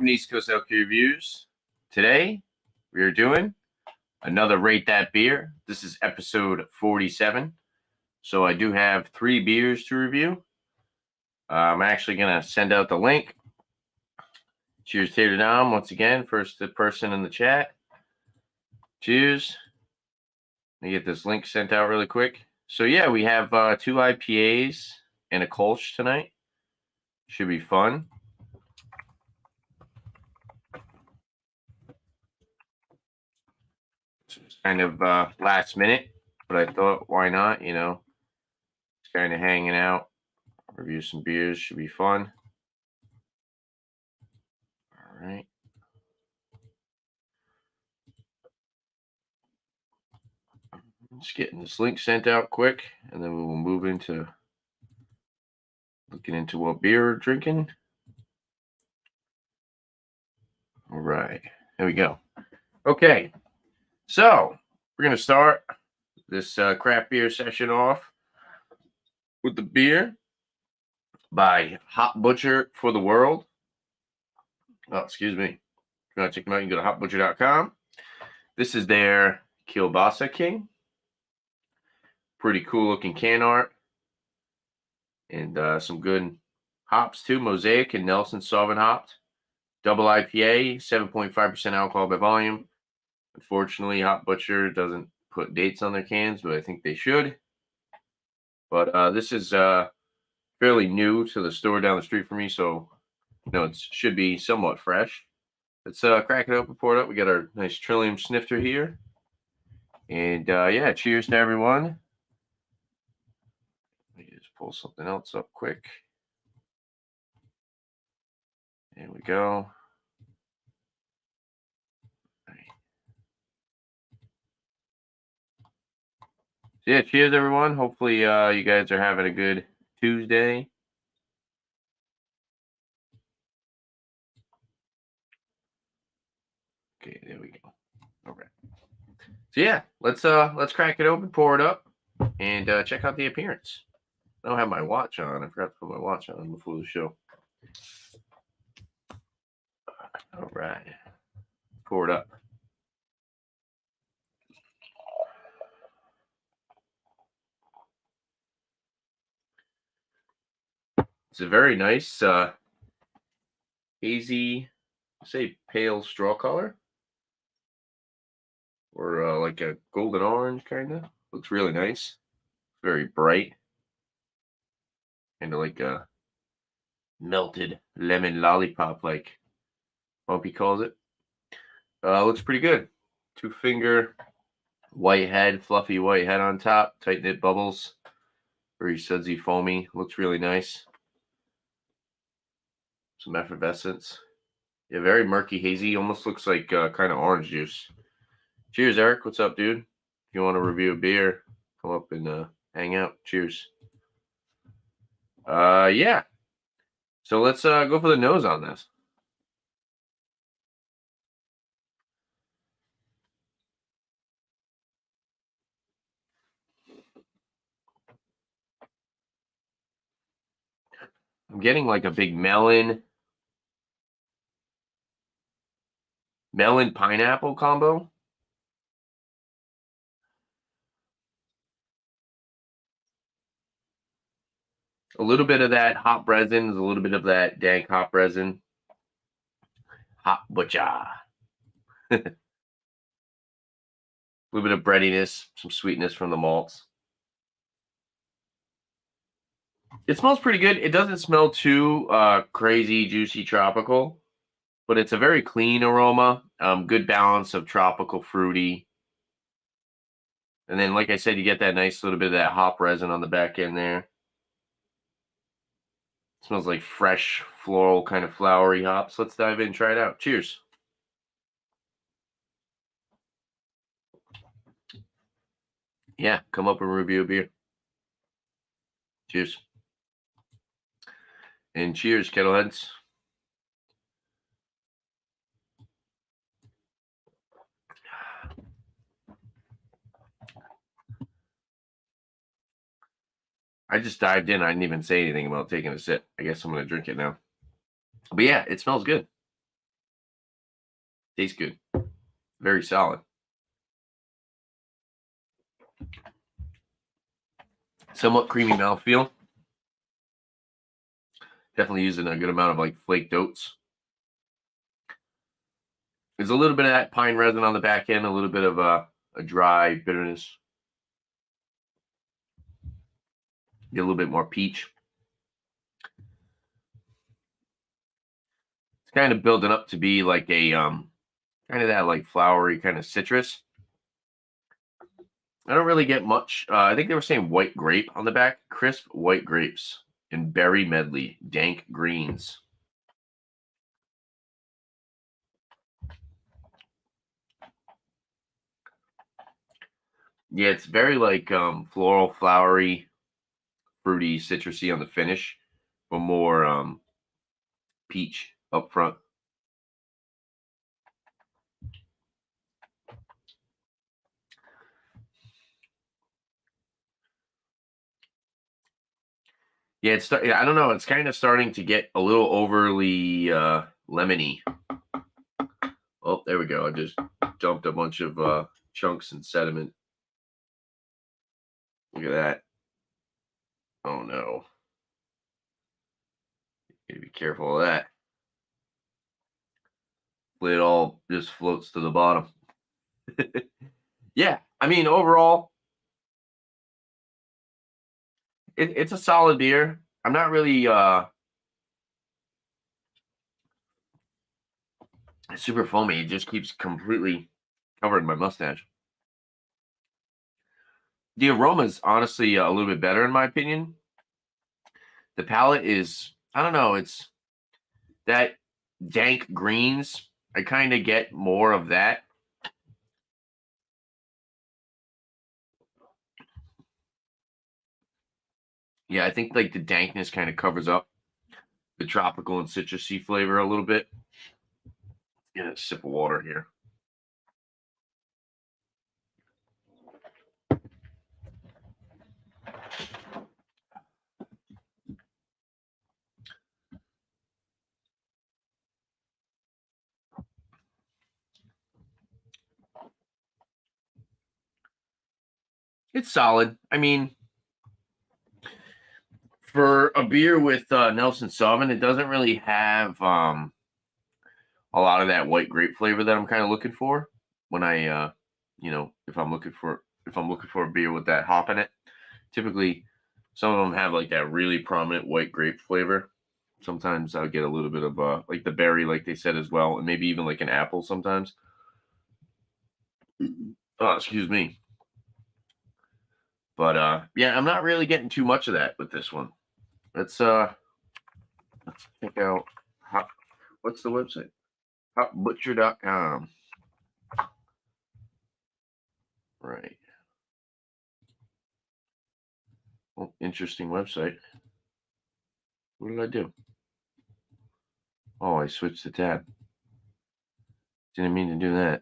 Welcome to East Coast LQ Reviews. Today, we are doing another Rate That Beer. This is episode 47. So I do have 3 beers to review. I'm actually going to send out the link. Cheers to Dom once again. First the person in the chat. Cheers. Let me get this link sent out really quick. So yeah, we have 2 IPAs and a Kolsch tonight. Should be fun. It's kind of last minute, but I thought, why not? You know, just kind of hanging out, review some beers, should be fun. All right. Just getting this link sent out quick, and then we will move into looking into what beer we're drinking. All right, there we go. Okay, so we're going to start this craft beer session off with the beer by Hop Butcher for the World. Oh, excuse me. If you want to check them out, you can go to hopbutcher.com. This is their Kielbasa King. Pretty cool looking can art. And some good hops too. Mosaic and Nelson Sauvin hopped. Double IPA, 7.5% alcohol by volume. Unfortunately, Hop Butcher doesn't put dates on their cans, but I think they should. But this is fairly new to the store down the street from me, so it should be somewhat fresh. Let's crack it open, pour it up. We got our nice Trillium snifter here. And yeah, cheers to everyone. Let me just pull something else up quick. There we go. So yeah, cheers everyone. Hopefully you guys are having a good Tuesday. Okay, there we go. Okay. So yeah, let's crack it open, pour it up, and check out the appearance. I don't have my watch on. I forgot to put my watch on before the show. All right. Pour it up. It's a very nice hazy, say pale straw color. Or like a golden orange kind of. Looks really nice. Very bright. Kind of like a melted lemon lollipop, like Pulpy calls it. Looks pretty good. 2-finger white head, fluffy white head on top, tight knit bubbles, very sudsy, foamy. Looks really nice. Some effervescence. Yeah, very murky, hazy. Almost looks like kind of orange juice. Cheers, Eric. What's up, dude? If you want to review a beer, come up and hang out. Cheers. Yeah. So let's go for the nose on this. I'm getting like a big melon pineapple combo. A little bit of that hop resin, a little bit of that dank hop resin. Hop Butcher. A little bit of breadiness, some sweetness from the malts. It smells pretty good. It doesn't smell too crazy, juicy, tropical, but it's a very clean aroma. Good balance of tropical, fruity. And then, like I said, you get that nice little bit of that hop resin on the back end there. It smells like fresh, floral, kind of flowery hops. Let's dive in and try it out. Cheers. Yeah, come up and review a beer. Cheers. And cheers, Kettleheads. I just dived in. I didn't even say anything about taking a sip. I guess I'm going to drink it now. But yeah, it smells good. Tastes good. Very solid. Somewhat creamy mouthfeel. Definitely using a good amount of like flaked oats. There's a little bit of that pine resin on the back end, a little bit of a dry bitterness. Get a little bit more peach. It's kind of building up to be like a kind of that like flowery kind of citrus. I don't really get much. I think they were saying white grape on the back. Crisp white grapes and berry medley, dank greens. Yeah, it's very like floral, flowery, fruity, citrusy on the finish, but more peach up front. Yeah, I don't know. It's kind of starting to get a little overly lemony. Oh, there we go. I just dumped a bunch of chunks and sediment. Look at that. Oh no. Gotta be careful of that. It all just floats to the bottom. Yeah, I mean, overall, it's a solid beer. I'm not really super foamy. It just keeps completely covering my mustache. The aroma is honestly a little bit better in my opinion. The palate is, I don't know, it's that dank greens. I kind of get more of that. Yeah, I think like the dankness kind of covers up the tropical and citrusy flavor a little bit. Get a sip of water here. It's solid. I mean, for a beer with Nelson Sauvin, it doesn't really have a lot of that white grape flavor that I'm kind of looking for when I, if I'm looking for a beer with that hop in it. Typically, some of them have like that really prominent white grape flavor. Sometimes I'll get a little bit of like the berry, like they said as well, and maybe even like an apple sometimes. Oh, excuse me. But yeah, I'm not really getting too much of that with this one. Let's check out hot, what's the website? Hotbutcher.com. Right. Well, interesting website. What did I do? Oh, I switched the tab. Didn't mean to do that.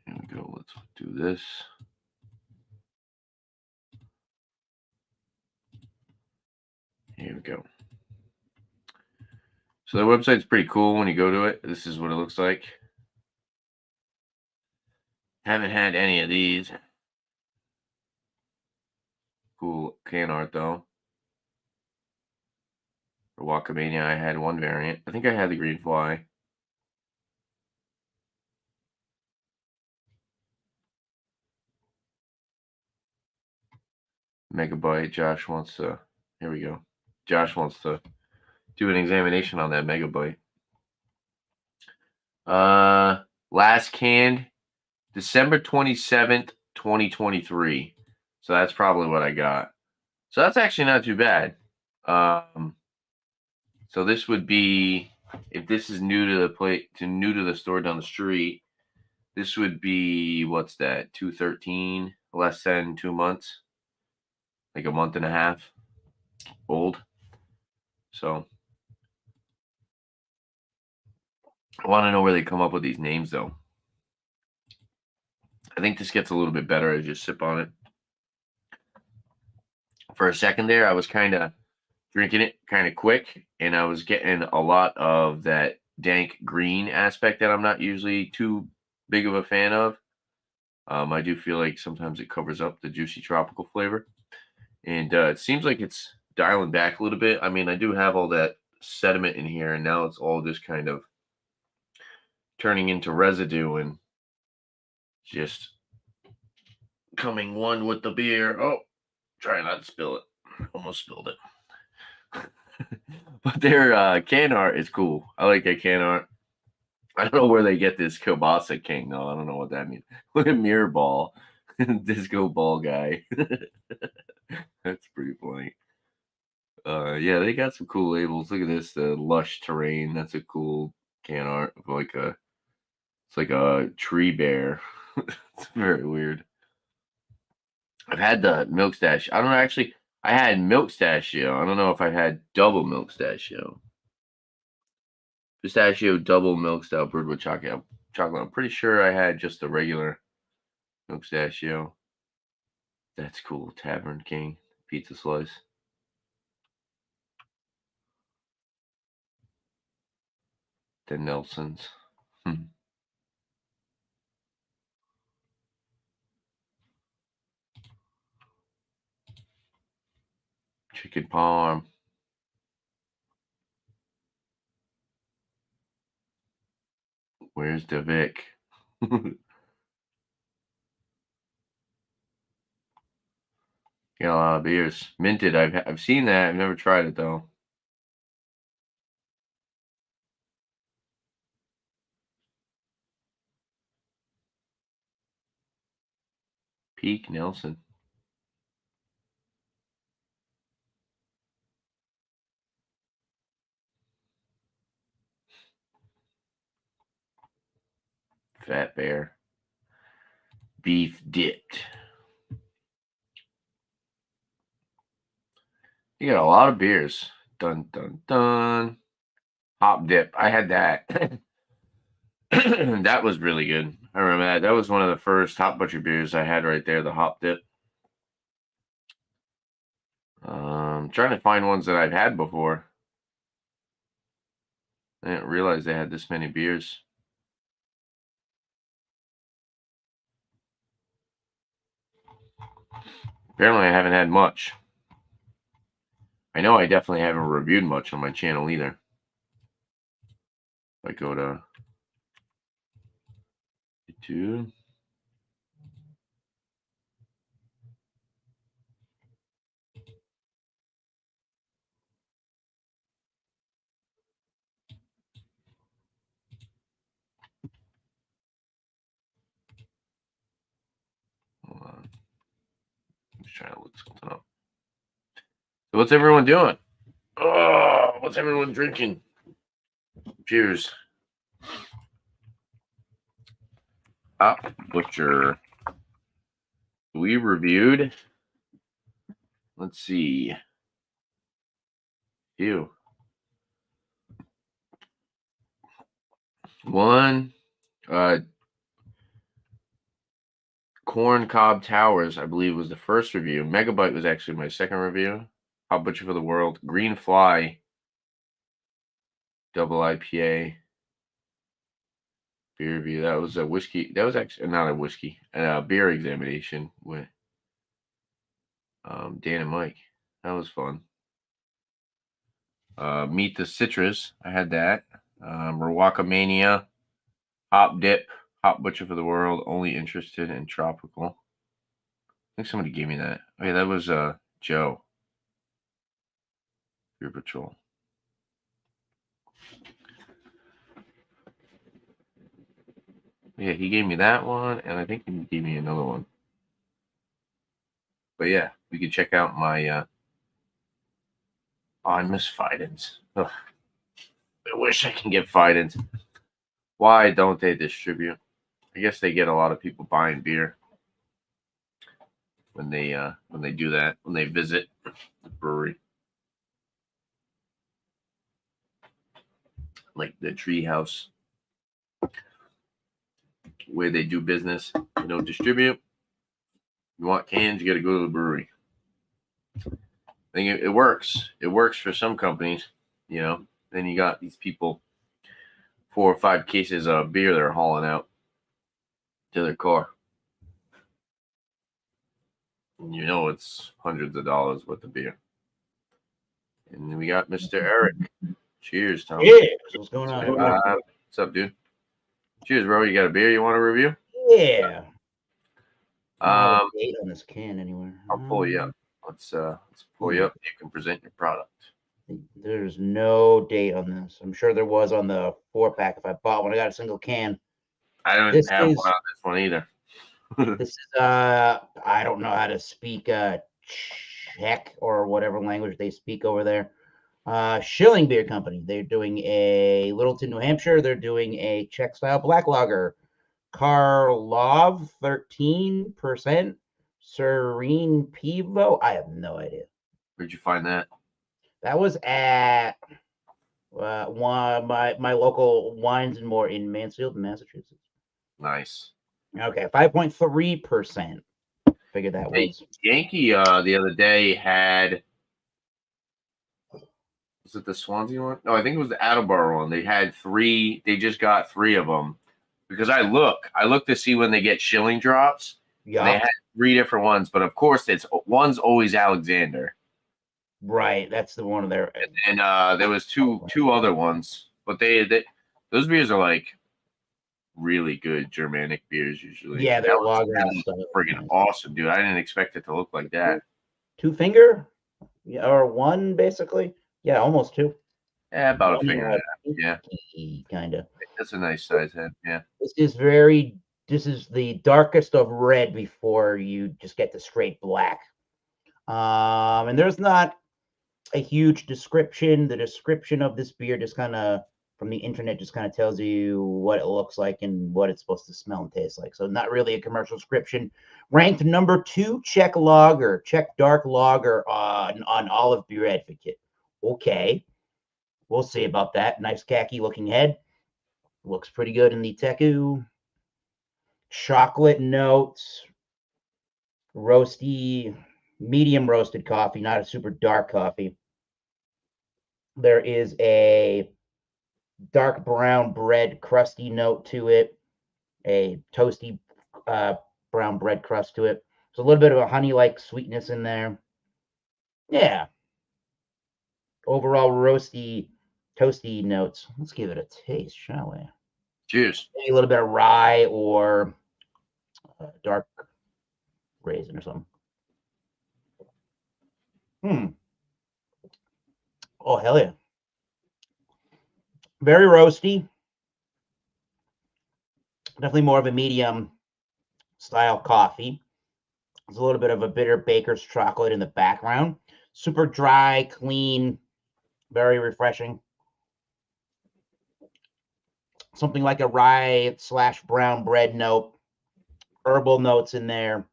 Here we go. Let's do this. Here we go. So the website's pretty cool when you go to it. This is what it looks like. Haven't had any of these. Cool can art though. For Wakamania, I had one variant. I think I had the green fly. Megabyte. Josh wants to. Here we go. Josh wants to do an examination on that megabyte. Last canned December 27th, 2023. So that's probably what I got. So that's actually not too bad. So this would be, if this is new to the store down the street, this would be, what's that? 213, less than 2 months, like a month and a half old. So I want to know where they come up with these names though. I think this gets a little bit better as you sip on it. For a second there, I was kind of drinking it kind of quick, and I was getting a lot of that dank green aspect that I'm not usually too big of a fan of. I do feel like sometimes it covers up the juicy tropical flavor, and it seems like it's dialing back a little bit. I mean, I do have all that sediment in here, and now it's all just kind of turning into residue and just coming one with the beer. Oh, try not to spill it. Almost spilled it. But their can art is cool. I like their can art. I don't know where they get this Kielbasa king though. I don't know what that means. Look at mirror ball, disco ball guy. That's pretty funny. Yeah, they got some cool labels. Look at this, the lush terrain. That's a cool can art of like a. It's like a tree bear. It's very weird. I've had the milk stash. I don't know. Actually, I had milk stachio. I don't know if I had double milk stachio. Pistachio double milk stout brewed with chocolate. Chocolate. I'm pretty sure I had just the regular milk stachio. That's cool. Tavern King pizza slice. The Nelsons. Chicken parm. Where's the Vic? Got a lot of beers. Minted. I've seen that. I've never tried it though. Peak Nelson. Fat Bear. Beef dipped. You got a lot of beers. Dun dun dun. Hop dip. I had that. That was really good. I remember that. That was one of the first Hop Butcher beers I had right there, the hop dip. Trying to find ones that I've had before. I didn't realize they had this many beers. Apparently, I haven't had much. I know I definitely haven't reviewed much on my channel either. If I go to YouTube. Hold on. I'm just trying to look something up. So what's everyone doing? Oh, what's everyone drinking? Cheers. Hop Butcher. We reviewed. Let's see. Ew. One. Corn Cob Towers, I believe, was the first review. Megabyte was actually my second review. Hop Butcher for the World. Green Fly. Double IPA. Beer review. That was a whiskey. That was actually not a whiskey. A beer examination with Dan and Mike. That was fun. Meet the Citrus. I had that. Rawaka Mania. Hop Dip. Hop Butcher for the World. Only interested in tropical. I think somebody gave me that. Oh, yeah, that was Joe. Beer Patrol. Yeah, he gave me that one, and I think he gave me another one. But yeah, we can check out my. Oh, I miss Fidens. Ugh. I wish I can get Fidens. Why don't they distribute? I guess they get a lot of people buying beer when they do that, when they visit the brewery, like the Treehouse, where they do business. They don't distribute. You want cans, you got to go to the brewery. I think it works. It works for some companies, you know. Then you got these people, 4 or 5 cases of beer they're hauling out to their car. And you know it's hundreds of dollars worth of beer. And we got Mr. Eric. Cheers, Tom. Yeah, what's going on? What's up, dude? Cheers, bro. You got a beer you want to review? Yeah. I don't have a date on this can anywhere. I'll pull you up. Let's pull you up. You can present your product. There's no date on this. I'm sure there was on the 4-pack if I bought one. I got a single can. I don't have one on this one either. This is I don't know how to speak Czech or whatever language they speak over there. Schilling Beer Company. They're doing a Littleton, New Hampshire. They're doing a Czech style black lager. Karlov 13%. Serene Pivo. I have no idea. Where'd you find that? That was at my local Wines and More in Mansfield, Massachusetts. Nice. Okay, 5.3%. Figured that was. Yankee the other day had. Was it the Swansea one? No, I think it was the Attleboro one. They had 3. They just got 3 of them because I look to see when they get shilling drops. Yeah. They had 3 different ones, but of course one's always Alexander. Right, that's the one of their. And there was two other ones, but they those beers are like really good Germanic beers usually. Yeah, they're lager stuff. Friggin' awesome, dude! I didn't expect it to look like that. 2 finger, yeah, or 1 basically. Yeah, almost 2. Yeah, about a finger. Yeah, kind of. That's a nice size head. Yeah. This is the darkest of red before you just get the straight black. And there's not a huge description. The description of this beer just kind of from the internet just kind of tells you what it looks like and what it's supposed to smell and taste like. So not really a commercial description. Ranked number 2 Czech lager, Czech dark lager on Olive Beer Advocate. Okay, we'll see about that. Nice khaki looking head. Looks pretty good in the Teku. Chocolate notes. Roasty, medium roasted coffee, not a super dark coffee. There is a dark brown bread crusty note to it, a toasty brown bread crust to it. There's a little bit of a honey-like sweetness in there. Yeah. Overall roasty, toasty notes. Let's give it a taste, shall we? Cheers. Maybe a little bit of rye or dark raisin or something. Oh, hell yeah. Very roasty. Definitely more of a medium style coffee. There's a little bit of a bitter baker's chocolate in the background. Super dry, clean, very refreshing. Something like a rye / brown bread note. Herbal notes in there.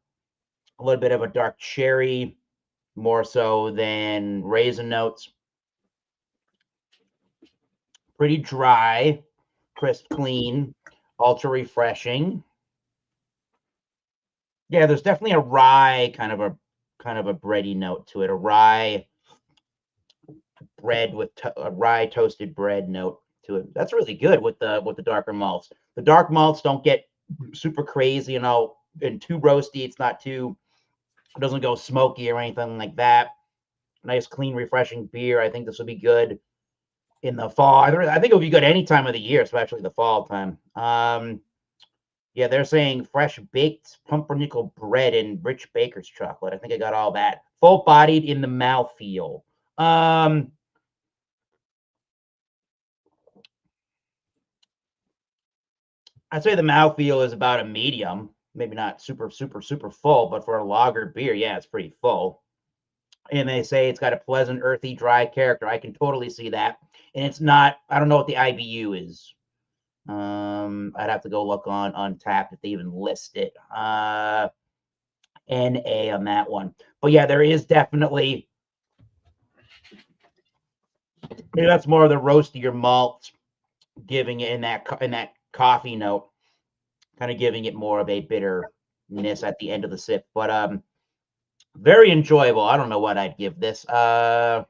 A little bit of a dark cherry, more so than raisin notes. Pretty dry, crisp, clean, ultra refreshing. Yeah, there's definitely a rye kind of a bready note to it. A rye bread with a rye toasted bread note to it. That's really good with the darker malts. The dark malts don't get super crazy, and too roasty. It's not too. It doesn't go smoky or anything like that. Nice, clean, refreshing beer. I think this will be good in the fall. I think it would be good any time of the year, especially the fall time. Yeah, they're saying fresh baked pumpernickel bread and rich baker's chocolate. I think I got all that. Full bodied in the mouthfeel. I'd say the mouthfeel is about a medium. Maybe not super, super, super full, but for a lager beer, yeah, it's pretty full. And they say it's got a pleasant, earthy, dry character. I can totally see that. And it's not, I don't know what the IBU is. I'd have to go look on Untappd if they even list it. NA on that one. But yeah, there is definitely, maybe that's more of the roastier malts giving it in that coffee note, kind of giving it more of a bitterness at the end of the sip. But Very enjoyable. I don't know what I'd give this. Out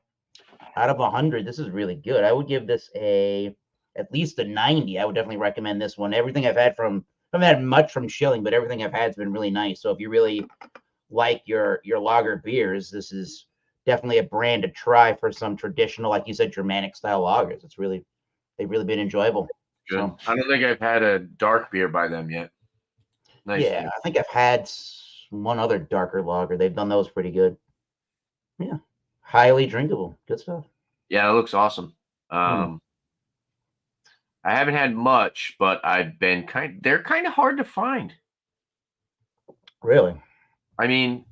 of 100, this is really good. I would give this at least a 90. I would definitely recommend this one. Everything I've had from, I haven't had much from Schilling, but everything I've had has been really nice. So if you really like your lager beers, this is definitely a brand to try for some traditional, like you said, Germanic style lagers. They've really been enjoyable. Good. So I don't think I've had a dark beer by them yet. Nice yeah, beer. I think I've had one other darker lager. They've done those pretty good. Yeah, highly drinkable. Good stuff. Yeah, it looks awesome. I haven't had much, but I've been they're kind of hard to find. Really? I mean,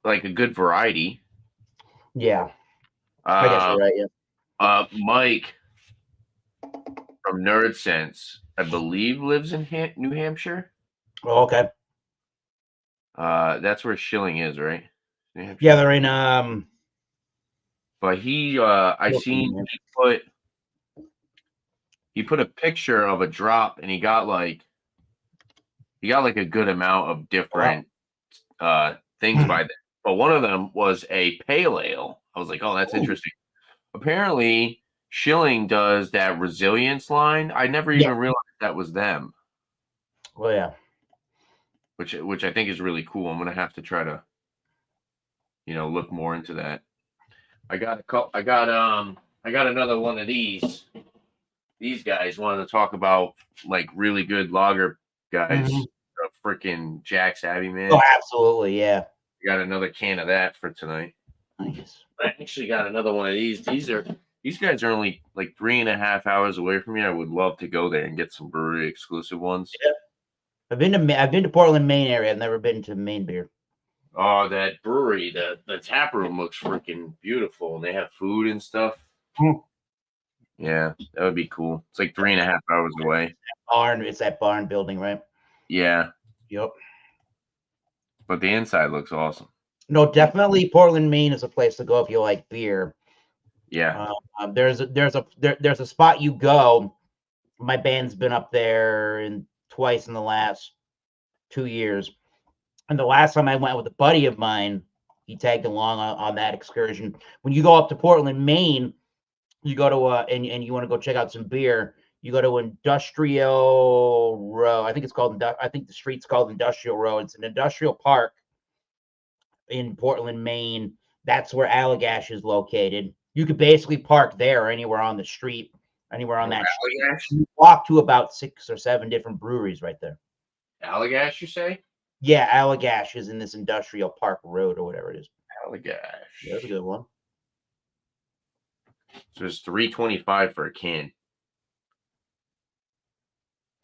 like a good variety. Yeah, I guess you're right. Yeah. Mike from Nerd Sense, I believe, lives in New Hampshire. Oh, okay. That's where Schilling is, right? New Hampshire. Yeah, they're in But I seen he put a picture of a drop, and he got like a good amount of different things by them. But one of them was a pale ale. I was like, oh, that's interesting. Apparently, Schilling does that resilience line. I never even realized that was them. Oh yeah. Which I think is really cool. I'm gonna have to try to, look more into that. I got another one of these. These guys wanted to talk about like really good lager guys. Freaking Jack's Abbey, man. Oh, absolutely, yeah. Got another can of that for tonight. Nice. I actually got another one of these. These guys are only like 3.5 hours away from me. I would love to go there and get some brewery exclusive ones. Yeah. I've been to Portland, Maine area. I've never been to Maine beer. Oh, that brewery, the tap room looks freaking beautiful, and they have food and stuff. Yeah, that would be cool. It's like 3.5 hours away. It's that barn building, right? Yeah. Yep. But the inside looks awesome. No, definitely Portland, Maine is a place to go if you like beer. Yeah. There's a spot you go. My band's been up there twice in the last 2 years. And the last time I went with a buddy of mine, he tagged along on that excursion. When you go up to Portland, Maine, you go to and you want to go check out some beer, you go to Industrial Row. I think the street's called Industrial Row. It's an industrial park in Portland, Maine. That's where Allagash is located. You could basically park there or anywhere on the street, anywhere on that street. You walk to about 6 or 7 different breweries right there. Allagash, you say? Yeah, Allagash is in this industrial park road or whatever it is. Allagash. Yeah, that's a good one. So it's $3.25 for a can.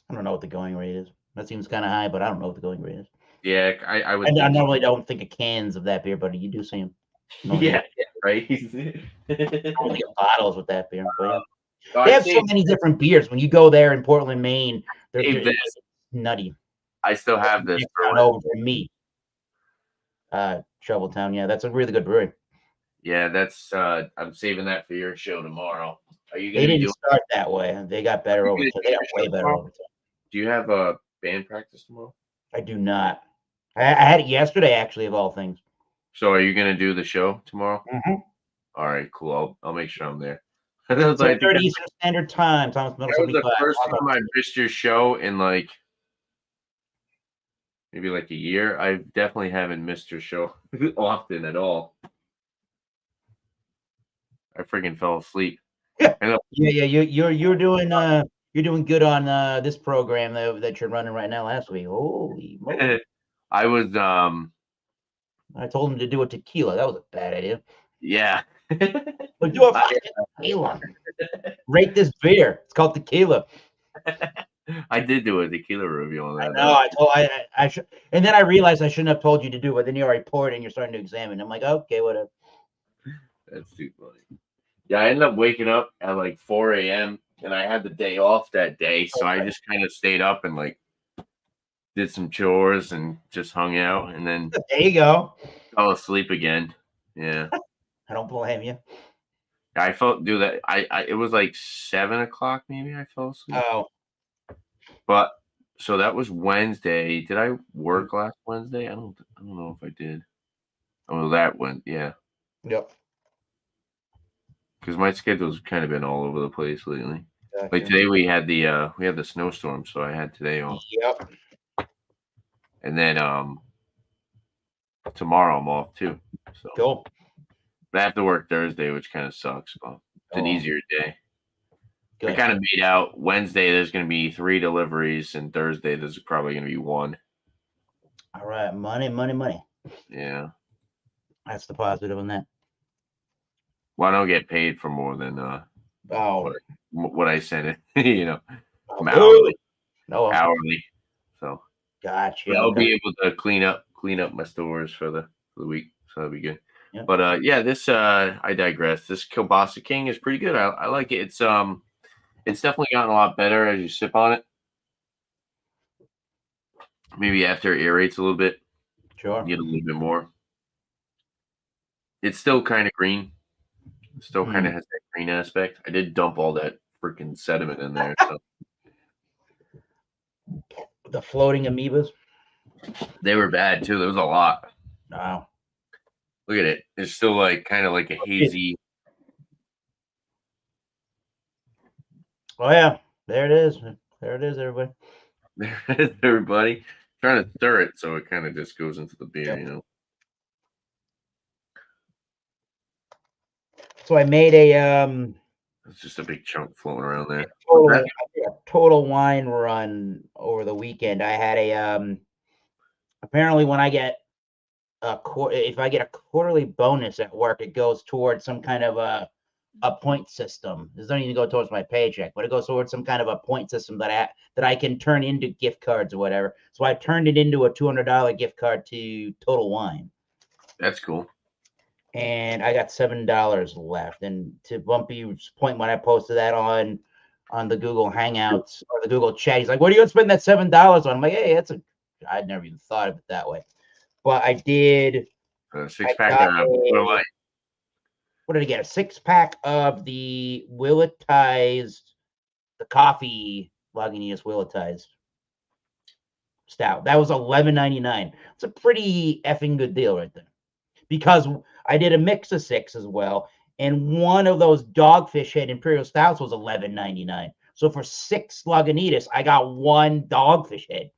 I don't know what the going rate is. That seems kind of high, but I don't know what the going rate is. Yeah, I would. I normally don't think of cans of that beer, but you do see them. Yeah, right. I don't think of bottles with that beer. But They have so many different beers. When you go there in Portland, Maine, they're nutty. I still have this. Over from me. Shoveltown. Yeah, that's a really good brewery. Yeah, that's. I'm saving that for your show tomorrow. Are you They didn't start that way. They got better over time. They got way better over time. Do you have a band practice tomorrow? I do not. I had it yesterday, actually, of all things. So, are you gonna do the show tomorrow? All right, cool. I'll make sure I'm there. 10:30 Eastern Standard Time. That was the first time I missed your show in like maybe like a year. I definitely haven't missed your show often at all. I freaking fell asleep. Yeah. You're doing good on this program that you're running right now. Last week, holy moly! I was I told him to do a tequila. That was a bad idea. Yeah. But do a fucking tequila. Rate this beer. It's called tequila. I did do a tequila review on that. I should, and then I realized I shouldn't have told you to do it. Then you already poured and you're starting to examine. I'm like, okay, whatever. That's too funny. Yeah, I ended up waking up at like 4 a.m. and I had the day off that day, so I just kind of stayed up and like did some chores and just hung out, and then there you go. Fell asleep again. Yeah. I don't blame you. I felt do that. It was like 7 o'clock maybe I fell asleep. Oh. But so that was Wednesday. Did I work last Wednesday? I don't know if I did. Oh, that went, yeah. Yep. Because my schedule's kind of been all over the place lately. Like Gotcha. today we had the snowstorm, so I had today off. Yep. And then tomorrow I'm off too. So Cool. but I have to work Thursday, which kind of sucks, but it's an Oh, easier day. I good. kind of made out Wednesday there's gonna be 3 deliveries, and Thursday there's probably gonna be 1. All right. Money, money, money. Yeah. That's the positive on that. Well, I don't get paid for more than Oh. what I send it, I'm Boo. hourly. No. Hourly. So Gotcha. but I'll Okay. be able to clean up my stores for the week, so that'll be good. Yep. But yeah, this I digress. This Kielbasa King is pretty good. I like it. It's definitely gotten a lot better as you sip on it. Maybe after it aerates a little bit, Sure. you get a little bit more. It's still kind of green. It still kind of has that green aspect. I did dump all that freaking sediment in there. So The floating amoebas. they were bad too. There was a lot. Wow. Look at it. It's still like kind of like a hazy. Oh yeah. There it is. There it is, everybody. There it is, everybody. Trying to stir it so it kind of just goes into the beer, Yep. So I made a It's just a big chunk floating around there. I did a total wine run over the weekend. I had a apparently when I get if I get a quarterly bonus at work, it goes towards some kind of a point system. It doesn't even go towards my paycheck, but it goes towards some kind of a point system that I can turn into gift cards or whatever. So I turned it into a $200 gift card to Total Wine. That's cool. And I got $7 left. And to Bumpy's point, when I posted that on the Google Hangouts or the Google chat, he's like, "What are you gonna spend that $7 on?" I'm like, "Hey, I'd never even thought of it that way." But I did. Six pack of what did I get? A 6-pack of the Willetized, the coffee Lagunitas Willetized stout. That was $11.99. It's a pretty effing good deal right there. Because I did a mix of 6 as well, and one of those Dogfish Head Imperial Stouts was $11.99. So for 6 Lagunitas, I got 1 Dogfish Head.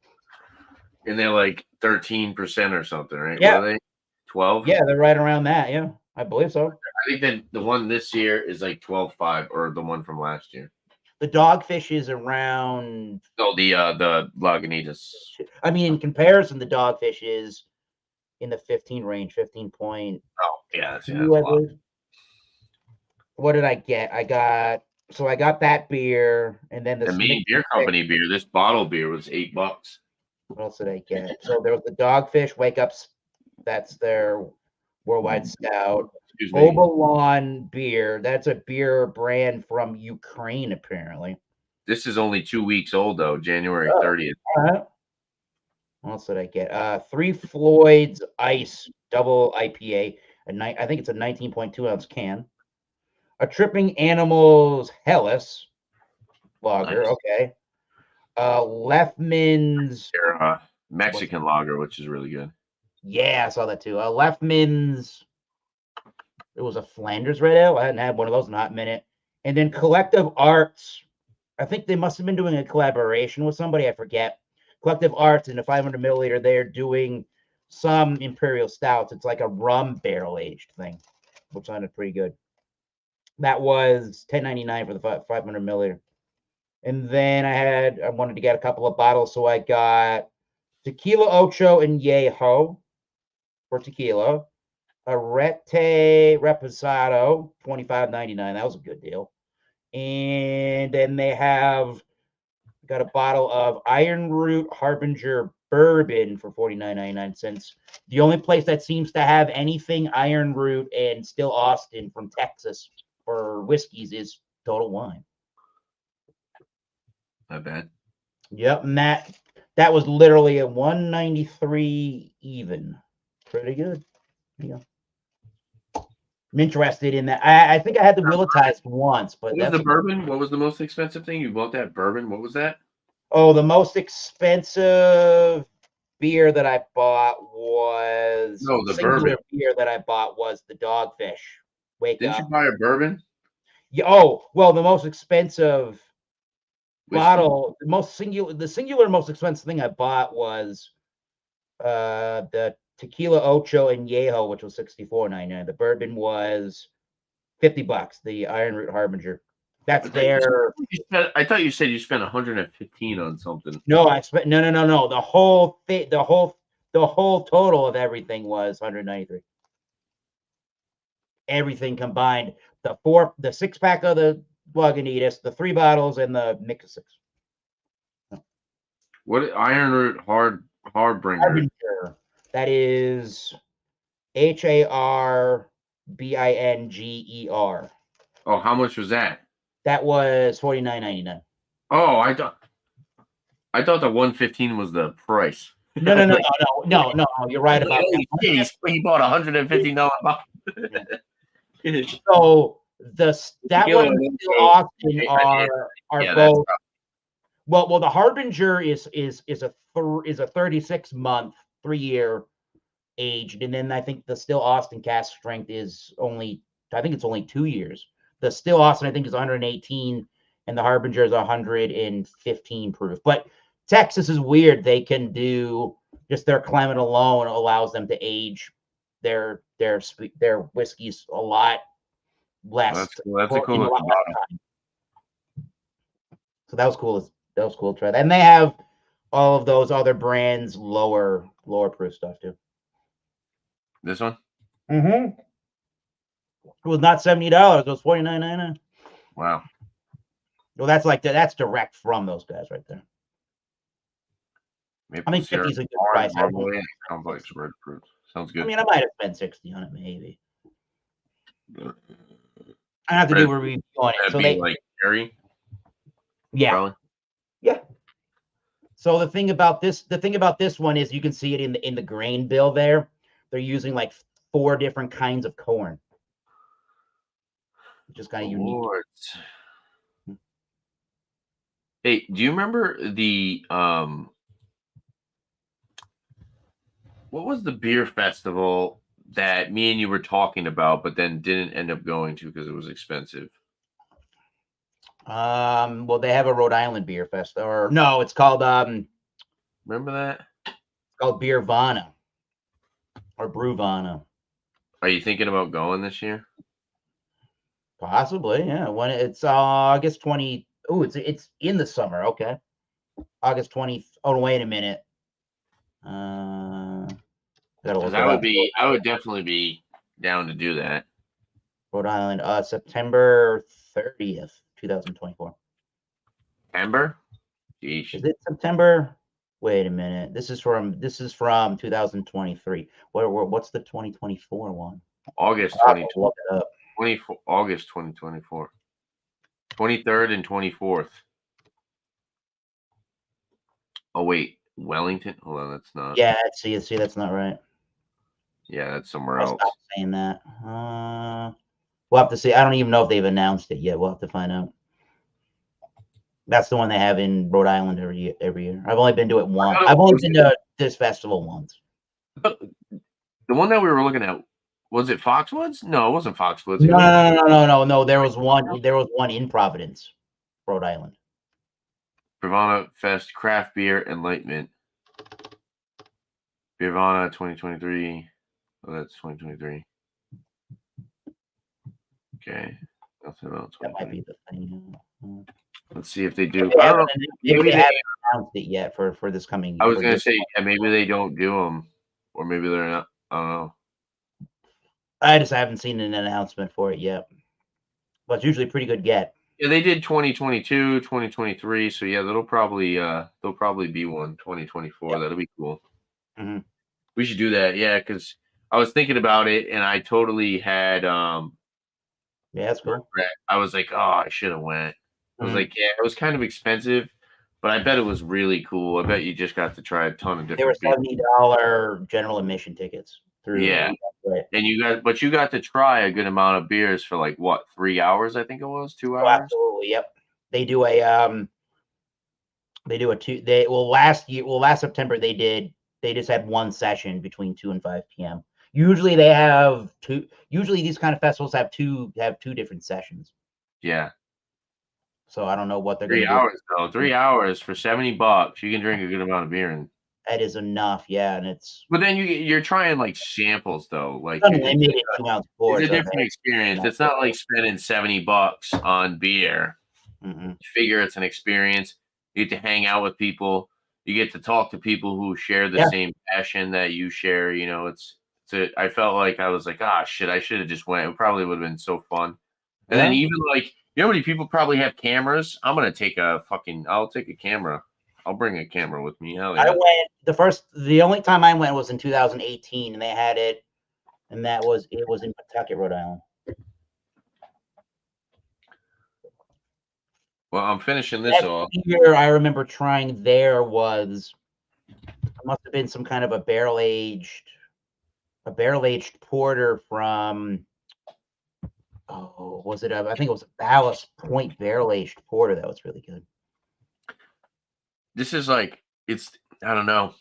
And they're like 13% or something, right? Yeah. What are they? 12? Yeah, they're right around that. Yeah, I believe so. I think that the one this year is like 12.5, or the one from last year. The Dogfish is around. Oh, the Lagunitas. I mean, in comparison, the Dogfish is in the 15 range, 15 point. Oh, yeah, that's a lot. What did I get? I got that beer, and then the main beer company beer. This bottle beer was $8. What else did I get? So there was the Dogfish Wake Ups. That's their worldwide stout. Obolon beer. That's a beer brand from Ukraine, apparently. This is only 2 weeks old, though. January 30th. All right. What else did I get? 3 Floyd's Ice Double IPA. I think it's a 19.2 ounce can. A Tripping Animals Hellas lager. Nice. Okay. Lefman's Mexican lager, which is really good. Yeah, I saw that too. Lefman's. It was a Flanders Red Ale. I hadn't had one of those in a hot minute. And then Collective Arts. I think they must have been doing a collaboration with somebody. I forget. Collective Arts in the 500 milliliter. They're doing some Imperial Stouts. It's like a rum barrel aged thing, which sounded pretty good. That was $10.99 for the 500 milliliter. And then I wanted to get a couple of bottles, so I got Tequila Ocho and Yeho for tequila. A Rete Reposado, $25.99. That was a good deal. And then they got a bottle of Iron Root Harbinger Bourbon for $49.99. The only place that seems to have anything Iron Root and Still Austin from Texas for whiskeys is Total Wine. Not bad. Yep, and that was literally a 193 even. Pretty good. Yeah. I'm interested in that. I think I had the Willetized once, but what was the bourbon? What was the most expensive thing? You bought that bourbon? What was that? Oh, the most expensive beer that I bought was No, the singular bourbon. beer that I bought was the Dogfish. Wake Didn't you up. buy a bourbon? Yeah, oh, well, the most expensive Whiskey. bottle, the singular most expensive thing I bought was the Tequila Ocho and Yeho, which was $64.99. The bourbon was $50. The Iron Root Harbinger. That's their. I thought you said you spent 115 on something. No, I spent no. The whole thing, the whole total of everything was 193. Everything combined, the 6-pack of the Lagunitas, the 3 bottles, and the mix of 6. What Iron Root Hardbringer? Harbinger. That is HARBINGER. Oh, how much was that? That was $49.99. Oh, I thought the 115 was the price. No. You're right about that. He bought $150 bottle. So that one and Still Austin are both. Well, the Harbinger is a 36-month, 3-year aged, and then I think the Still Austin cast strength is only 2 years. The Still Austin I think is 118, and the Harbinger is 115 proof. But Texas is weird; they can do just their climate alone allows them to age their whiskeys a lot less. That's cool. That's a cool looking bottle. So that was cool. That was cool to try that. And they have all of those other brands lower proof stuff too. This one? Mm-hmm. It was not $70. It was $49.99. Wow. Well, that's direct from those guys right there. Maple I think 50 is a good price. Complex red fruit. Sounds good. I mean, I might have spent 60 on it, maybe. I have to do a review on it. So they like cherry. Yeah. Probably. Yeah. So the thing about this one is you can see it in the grain bill there. They're using like 4 different kinds of corn, which is kind of unique. Hey, do you remember the what was the beer festival that me and you were talking about, but then didn't end up going to because it was expensive? Well, they have a Rhode Island beer fest, or no, it's called remember that? It's called Beervana or Brewvana. Are you thinking about going this year? Possibly, yeah. When it's August 20. Oh, it's in the summer. Okay, August 20. Oh, wait a minute. I would definitely be down to do that. Rhode Island, September 30th, 2024. September? Jeez. Is it September? Wait a minute. This is from 2023. What's the 2024 one? August 2024. August 2024. 23rd and 24th. Oh wait, Wellington. Hold on, that's not. Yeah, see, that's not right. Yeah, that's somewhere else. Stop saying that. We'll have to see. I don't even know if they've announced it yet. We'll have to find out. That's the one they have in Rhode Island every year. I've only been to it once. I've only been to this festival once. The one that we were looking at, was it Foxwoods? No, it wasn't Foxwoods. No. There was one in Providence, Rhode Island. Beervana Fest Craft Beer Enlightenment. Beervana 2023. Oh, that's 2023. Okay. Nothing else. That might be the thing. Let's see if they do. I don't know. Maybe they haven't announced it yet for this coming year. I was going to say, yeah, maybe they don't do them, or maybe they're not. I don't know. I just haven't seen an announcement for it yet. But it's usually a pretty good get. Yeah, they did 2022, 2023. So yeah, there'll probably be one 2024. Yep. That'll be cool. Mm-hmm. We should do that. Yeah, because I was thinking about it, and I totally had yeah, that's cool. I was like, oh, I should have went. I was like, yeah, it was kind of expensive, but I bet it was really cool. I bet you just got to try a ton of different. They were $70 general admission tickets through. Yeah, and you got to try a good amount of beers for like what, 3 hours? I think it was 2 hours. Oh, absolutely, yep. They do a last September they did They just had one session between 2 and 5 p.m. Usually they have two. Usually these kind of festivals have two different sessions. Yeah. So I don't know what they're going 3 to do. hours though. 3 hours for $70. You can drink a good amount of beer, and That is enough, yeah, and it's but then you're trying like samples though. Like unlimited 2-ounce it's pours. a So different experience. It's not like spending $70 on beer. mm-mm. Figure it's an experience. You get to hang out with people. You get to talk to people who share the Yeah. same passion that you share. You know, I felt like I was like, ah, shit, I should have just went. It probably would have been so fun. And then Yeah. even like, you know how many people probably have cameras? I'll take a camera. I'll bring a camera with me. Hell I yeah. went the only time I went was in 2018, and they had it, and it was in Pawtucket, Rhode Island. Well, I'm finishing this off. Beer I remember trying there was must have been some kind of a barrel aged porter from was it I think it was a Ballast Point barrel aged porter that was really good. This is like I don't know.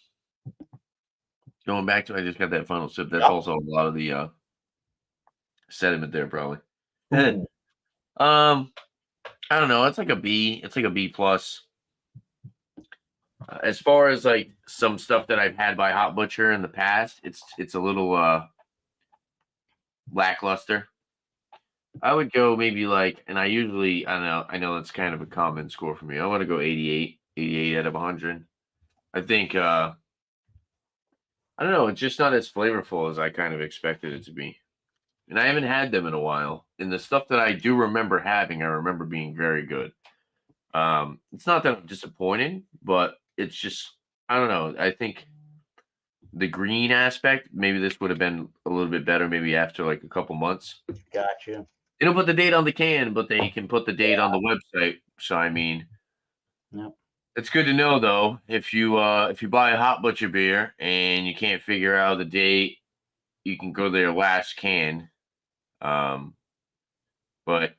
Going back to I just got that final sip. That's Yep. also a lot of the sediment there, probably. Ooh. I don't know. It's like a B. It's like a B plus. As far as like some stuff that I've had by Hot Butcher in the past, it's a little lackluster. I would go maybe like, and I know that's kind of a common score for me. I want to go 88 out of 100. I think I don't know. It's just not as flavorful as I kind of expected it to be. And I haven't had them in a while. And the stuff that I do remember having, I remember being very good. It's not that I'm disappointed, but it's just I don't know. I think the green aspect, maybe this would have been a little bit better, maybe after like a couple months. Gotcha. They don't put the date on the can, but they can put the date on the website. So I mean, Yep. it's good to know though. If you buy a Hot Butcher beer and you can't figure out the date, you can go to their last can. But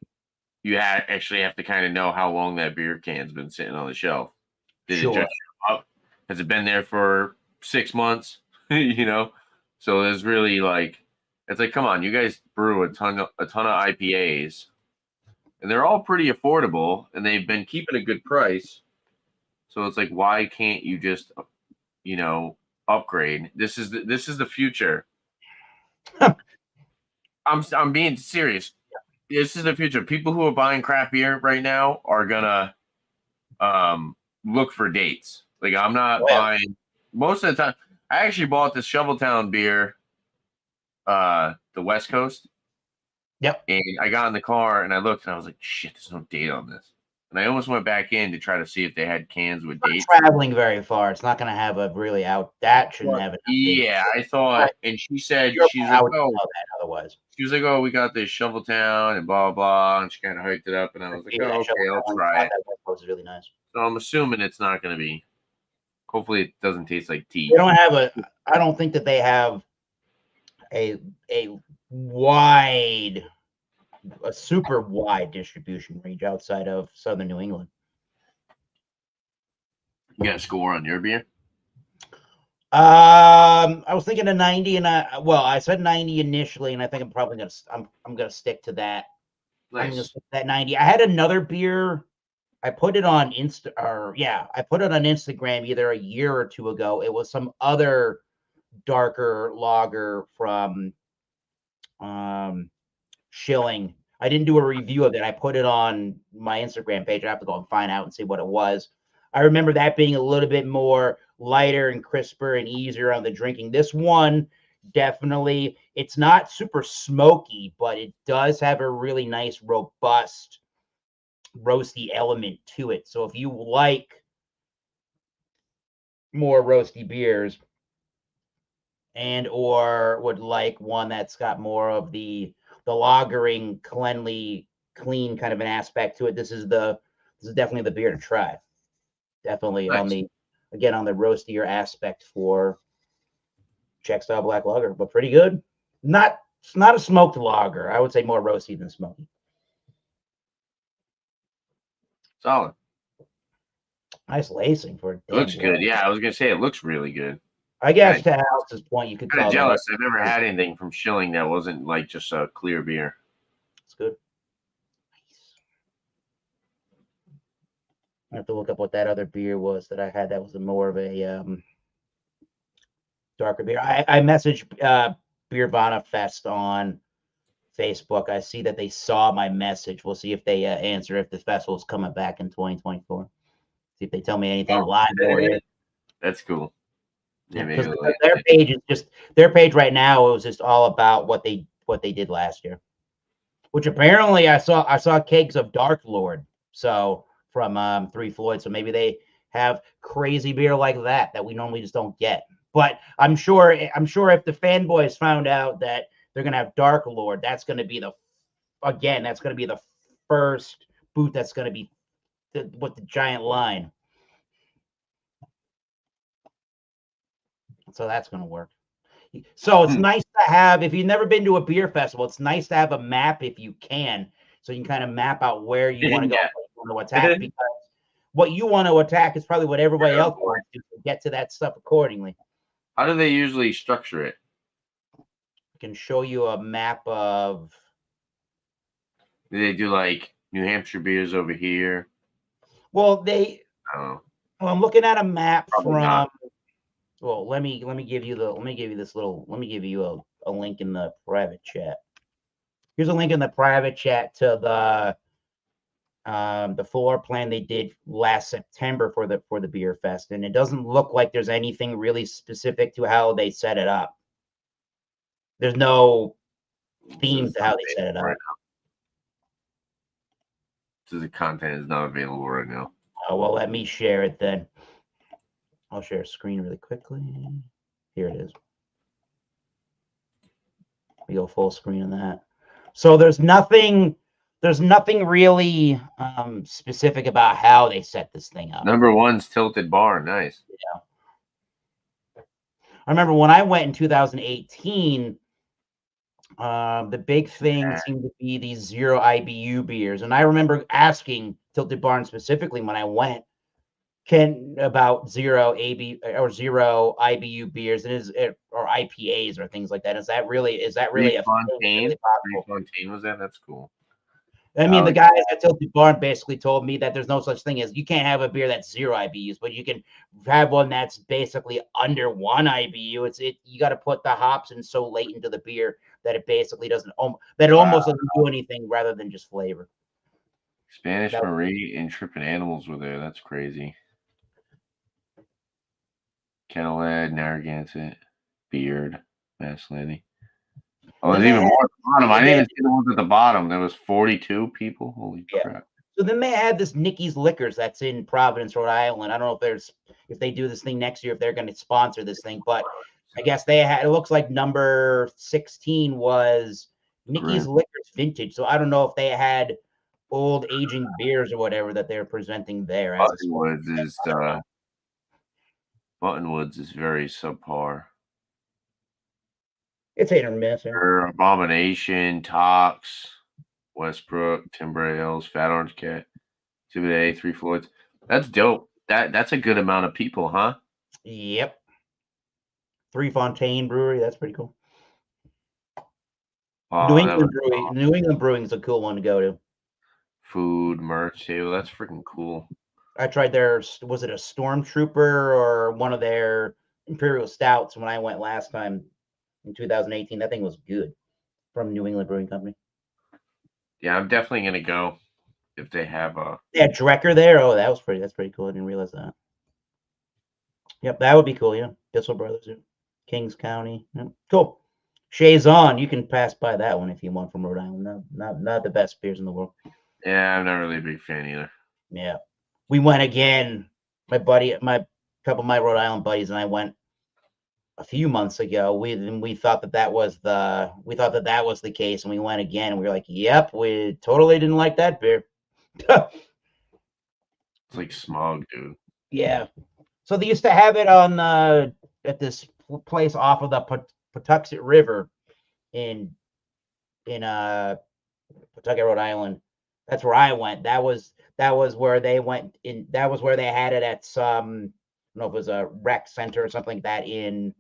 you actually have to kind of know how long that beer can's been sitting on the shelf. Did it Sure. just show up? Has it been there for 6 months? You know, so there's really like, it's like, come on, you guys brew a ton of IPAs, and they're all pretty affordable, and they've been keeping a good price. So it's like, why can't you just, upgrade? This is the future. I'm being serious. This is the future. People who are buying craft beer right now are gonna look for dates. Like I'm not buying most of the time. I actually bought this Shoveltown beer, the West Coast. Yep. And I got in the car and I looked and I was like, shit, there's no date on this. And I almost went back in to try to see if they had cans with dates. Traveling very far, it's not going to have a really that shouldn't have it. Yeah, I thought, and she said she's like, oh, that otherwise. She was like, oh, we got this Shoveltown and blah, blah, and she kind of hyped it up. And I was like, oh, okay, I'll try it. That was really nice. So I'm assuming it's not going to be, hopefully it doesn't taste like tea. They don't have I don't think that they have a super wide distribution range outside of Southern New England. You got a score on your beer? I was thinking a 90, and I said 90 initially, and I think I'm probably gonna stick to that. Nice. I'm gonna stick to that 90. I had another beer. I put it on I put it on Instagram either a year or two ago. It was some other darker lager from Schilling. I didn't do a review of it. I put it on my Instagram page. I have to go and find out and see what it was. I remember that being a little bit more lighter and crisper and easier on the drinking. This one, definitely, it's not super smoky, but it does have a really nice, robust, roasty element to it. So if you like more roasty beers and or would like one that's got more of the lagering, clean kind of an aspect to it, this is definitely the beer to try. Definitely nice. on the roastier aspect for Czech style black lager, but pretty good. It's not a smoked lager. I would say more roasty than smoky. Solid. Nice lacing for it. Looks good. Yeah, I was gonna say it looks really good. I guess to Alex's point, you could Kind call of that. jealous. I've never had anything from Schilling that wasn't like just a clear beer. It's good. Nice. I have to look up what that other beer was that I had. That was more of a darker beer. I messaged Beervana Fest on Facebook. I see that they saw my message. We'll see if they answer if the festival's coming back in 2024. See if they tell me anything live more here. That's cool. Yeah, because their page is just their page right now. It was just all about what they did last year, which apparently I saw kegs of Dark Lord. So from Three Floyd. So maybe they have crazy beer like that we normally just don't get. But I'm sure if the fanboys found out that they're gonna have Dark Lord, that's gonna be the first booth that's gonna be with the giant line. So that's gonna work. So it's nice to have, if you've never been to a beer festival, it's nice to have a map if you can, so you can kind of map out where you want to go, what you want to attack, because what you want to attack is probably what everybody else wants to get to that stuff accordingly. How do they usually structure it? I can show you a map of. Do they do like New Hampshire beers over here? Well, I don't know. Well, I'm looking at a map Probably from. not. Well, let me give you a link in the private chat. Here's a link in the private chat to the floor plan they did last September for the beer fest, and it doesn't look like there's anything really specific to how they set it up. There's no theme to how they set it up. Right now. So the content is not available right now. Oh, well, let me share it then. I'll share a screen really quickly. Here it is. We go full screen on that. So there's nothing really specific about how they set this thing up. Number one's Tilted Bar. Nice. Yeah. I remember when I went in 2018, the big thing seemed to be these 0 IBU beers. And I remember asking Tilted Barn specifically when I went, about 0 IBU beers, and or IPAs or things like that. Is that really a Fontaine? Fontaine was that? That's cool. I mean, the guys at Tilted Barn basically told me that there's no such thing as, you can't have a beer that's 0 IBUs, but you can have one that's basically under 1 IBU. You got to put the hops in so late into the beer that it basically almost doesn't do anything rather than just flavor. Spanish Marie and Trippin' Animals were there. That's crazy. Kettlehead, Narragansett, Beard, Maslany. Oh, there's even more at the bottom. I didn't even see the ones at the bottom. There was 42 people. Holy crap. So then they had this Nicky's Liquors that's in Providence, Rhode Island. I don't know if they do this thing next year, if they're going to sponsor this thing, but I guess it looks like number 16 was Nicky's Liquors Vintage. So I don't know if they had old aging beers or whatever that they're presenting there. Buttonwoods is very subpar. It's hit or miss. Yeah. Abomination, Tox, Westbrook, Timber Hills, Fat Orange Cat, Tibet, Three Floyds. That's dope. That's a good amount of people, huh? Yep. Three Fontaine Brewery. That's pretty cool. New England Brewing is a cool one to go to. Food, merch table. That's freaking cool. I tried was it a Stormtrooper or one of their Imperial Stouts when I went last time in 2018. That thing was good, from New England Brewing Company. Yeah, I'm definitely going to go if they have a... Yeah, Drecker there. Oh, that's pretty cool. I didn't realize that. Yep, that would be cool, yeah. Bissell Brothers, yeah. Kings County. Yep. Cool. Shazon, you can pass by that one if you want, from Rhode Island. Not the best beers in the world. Yeah, I'm not really a big fan either. Yeah. We went again. My couple of my Rhode Island buddies and I went a few months ago. We thought that was the case, and we went again, and we were like, "Yep, we totally didn't like that beer." It's like smog, dude. Yeah. So they used to have it on at this place off of the Patuxent River in Pawtucket, Rhode Island. That's where I went. That was where they went in. That was where they had it at some know if it was a rec center or something like that in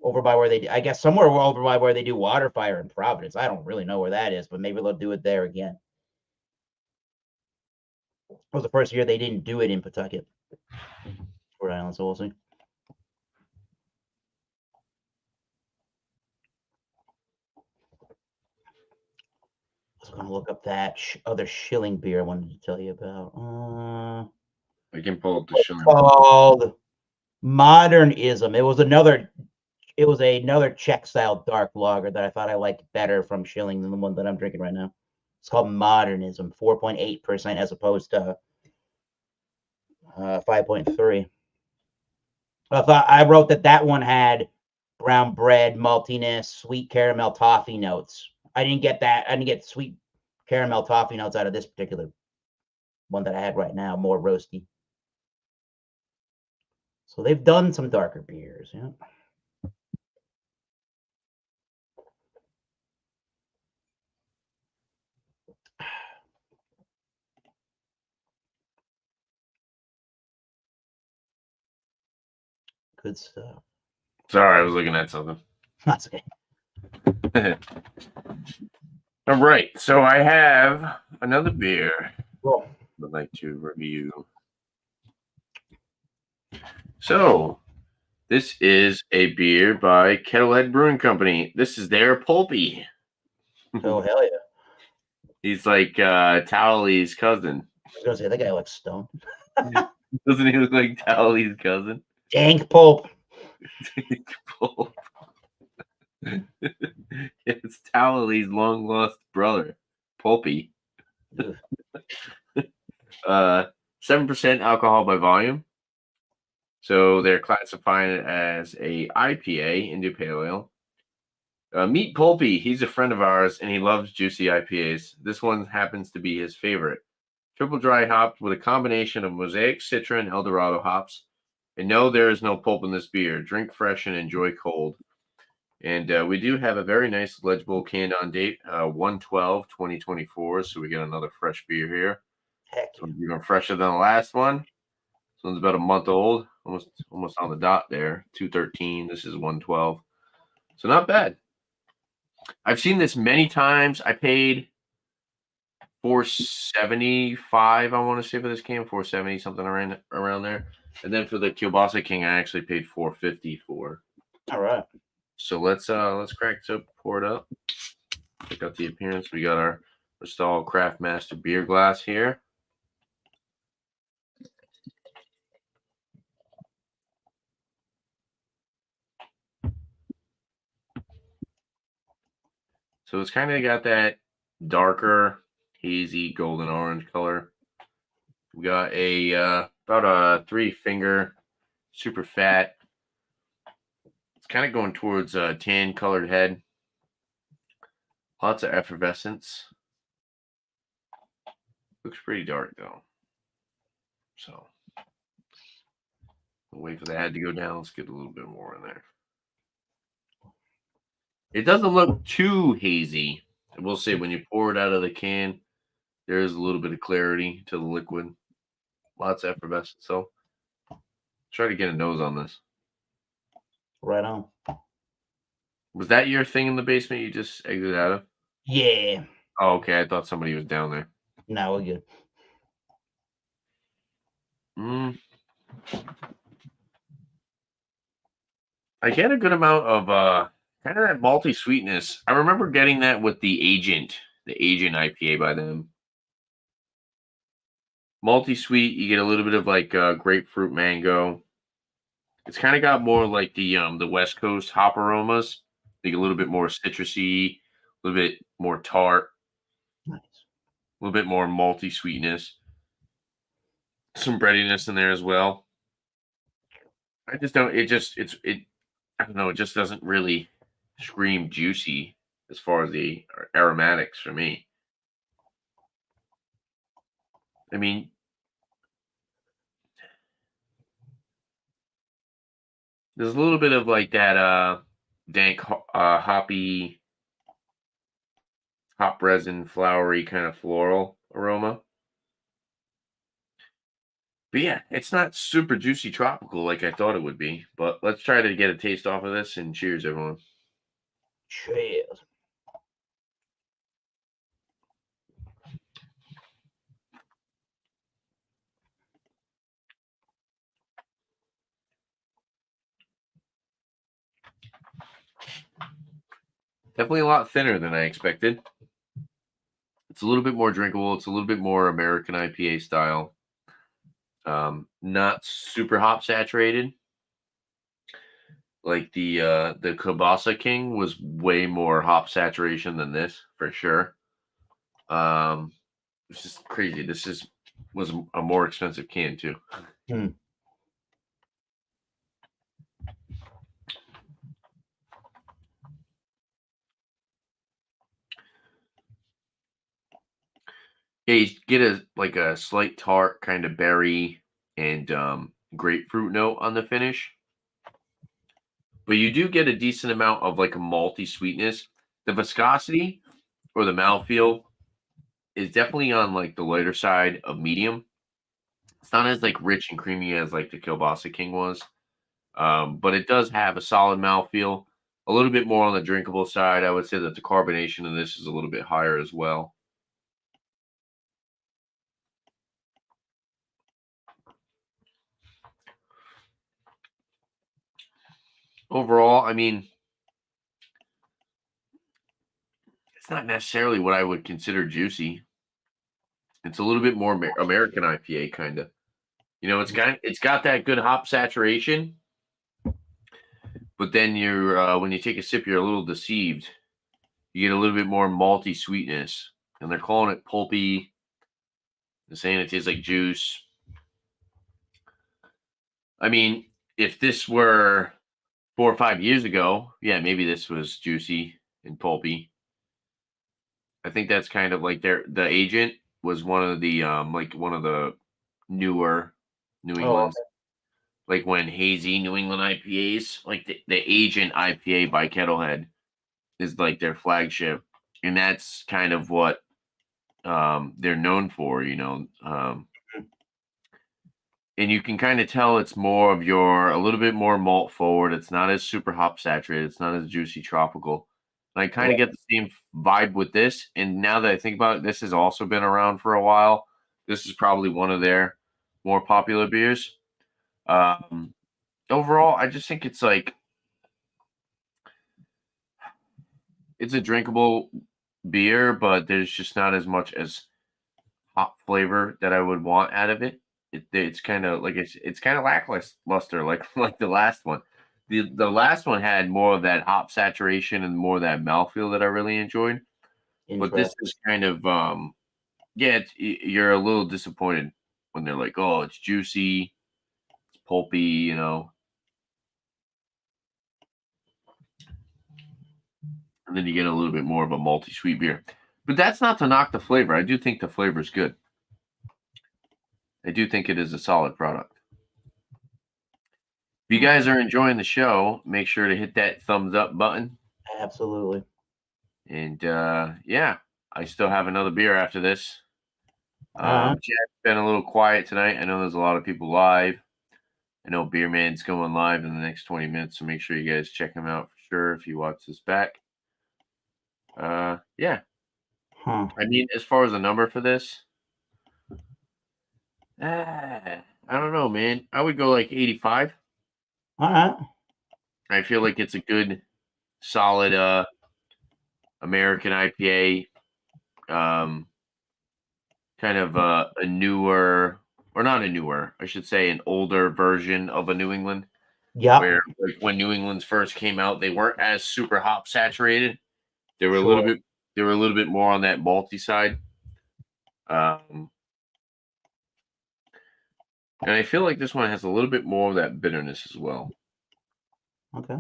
over by where they, I guess somewhere over by where they do water fire in Providence. I don't really know where that is, but maybe they'll do it there again. It was the first year they didn't do it in Pawtucket, Rhode Island, so we'll see. I was going to look up that other shilling beer I wanted to tell you about. I can pull up the shilling. Called Modernism. It was another Czech style dark lager that I thought I liked better from Schilling than the one that I'm drinking right now. It's called Modernism, 4.8% as opposed to 5.3. I wrote that one had brown bread, maltiness, sweet caramel toffee notes. I didn't get that. I didn't get sweet caramel toffee notes out of this particular one that I had right now, more roasty. So they've done some darker beers, yeah. Good stuff. Sorry, I was looking at something. That's okay. All right, so I have another beer Cool. I'd like to review. So, this is a beer by Kettlehead Brewing Company. This is their Pulpy. Oh, hell yeah. He's like Towley's cousin. I was going to say, that guy looks stoned. Doesn't he look like Towley's cousin? Dank pulp. Pulp. It's Towley's long lost brother, Pulpy. 7% alcohol by volume. So they're classifying it as a IPA, India Pale Ale. Meet Pulpy. He's a friend of ours, and he loves juicy IPAs. This one happens to be his favorite. Triple dry hopped with a combination of Mosaic, Citra, and Eldorado hops. And no, there is no pulp in this beer. Drink fresh and enjoy cold. And we do have a very nice legible canned on date, 1/12/2024. So we get another fresh beer here. Heck So even fresher than the last one. This one's about a month old, almost on the dot there. 2/13. This is 1/12. So not bad. I've seen this many times. I paid $4.75, I want to say, for this can, $4.70, something around there. And then for the Kielbasa King, I actually paid $4.50 for. All right. So let's crack it up, pour it up. Check out the appearance. We got our Restall Craftmaster beer glass here. So it's kind of got that darker, hazy, golden orange color. We got a about a 3-finger, super fat. It's kind of going towards a tan colored head. Lots of effervescence. Looks pretty dark though. So we'll wait for the head to go down. Let's get a little bit more in there. It doesn't look too hazy. I will say when you pour it out of the can, there is a little bit of clarity to the liquid. Lots of effervescence. So try to get a nose on this. Right on. Was that your thing in the basement you just exited out of? Yeah. Oh, okay. I thought somebody was down there. No, we're good. I get a good amount of kind of that malty sweetness. I remember getting that with the Agent IPA by them. Malty sweet, you get a little bit of like grapefruit mango. It's kind of got more like the West Coast hop aromas. Like a little bit more citrusy, a little bit more tart, Nice. a little bit more malty sweetness. Some breadiness in there as well. I just don't. I don't know. It just doesn't really scream juicy as far as the aromatics for me. I mean, there's a little bit of like that dank hoppy hop resin flowery kind of floral aroma. But yeah, it's not super juicy tropical like I thought it would be. But let's try to get a taste off of this and cheers, everyone. Cheers. Definitely a lot thinner than I expected. It's a little bit more drinkable. It's a little bit more American IPA style. Not super hop saturated. Like the Kielbasa King was way more hop saturation than this for sure. It's just crazy. Was a more expensive can too. Hmm. Yeah, you get a slight tart kind of berry and grapefruit note on the finish, but you do get a decent amount of like a malty sweetness. The viscosity or the mouthfeel is definitely on like the lighter side of medium. It's not as like rich and creamy as like the Kielbasa King was, but it does have a solid mouthfeel. A little bit more on the drinkable side. I would say that the carbonation of this is a little bit higher as well. Overall, I mean, it's not necessarily what I would consider juicy. It's a little bit more American IPA kind of. It's got that good hop saturation, but then you're when you take a sip, you're a little deceived. You get a little bit more malty sweetness, and they're calling it pulpy. They're saying it tastes like juice. I mean, if this were 4 or 5 years ago, yeah, maybe this was juicy and pulpy. I think that's kind of like the agent was one of the like one of the newer New Oh, England's, like when hazy New England IPAs, like the agent IPA by Kettlehead is like their flagship. And that's kind of what they're known for. And you can kind of tell it's more of a little bit more malt forward. It's not as super hop saturated. It's not as juicy tropical. And I kind right. of get the same vibe with this. And now that I think about it, this has also been around for a while. This is probably one of their more popular beers. Um, Overall, I just think it's a drinkable beer, but there's just not as much as hop flavor that I would want out of it. It's kind of like it's kind of lackluster, like like the last one. The last one had more of that hop saturation and more of that mouthfeel that I really enjoyed. But this Interesting. is kind of yeah, you're a little disappointed when they're like, oh, it's juicy, it's pulpy, and then you get a little bit more of a malty sweet beer. But that's not to knock the flavor. I do think the flavor is good. I do think it is a solid product. If you guys are enjoying the show, make sure to hit that thumbs up button. Absolutely. And yeah, I still have another beer after this. All right. Chat's been a little quiet tonight. I know there's a lot of people live. I know Beer Man's going live in the next 20 minutes, so make sure you guys check him out for sure if you watch this back. Yeah. Huh. I mean, as far as the number for this, I don't know, man. I would go like 85. All right. I feel like it's a good, solid American IPA. Um, Kind of a newer, or not a newer, I should say, an older version of a New England, Yep. where like when New England's first came out, they weren't as super hop saturated. They were a little Sure. bit, they were a little bit more on that malty side. Um, and I feel like this one has a little bit more of that bitterness as well. Okay.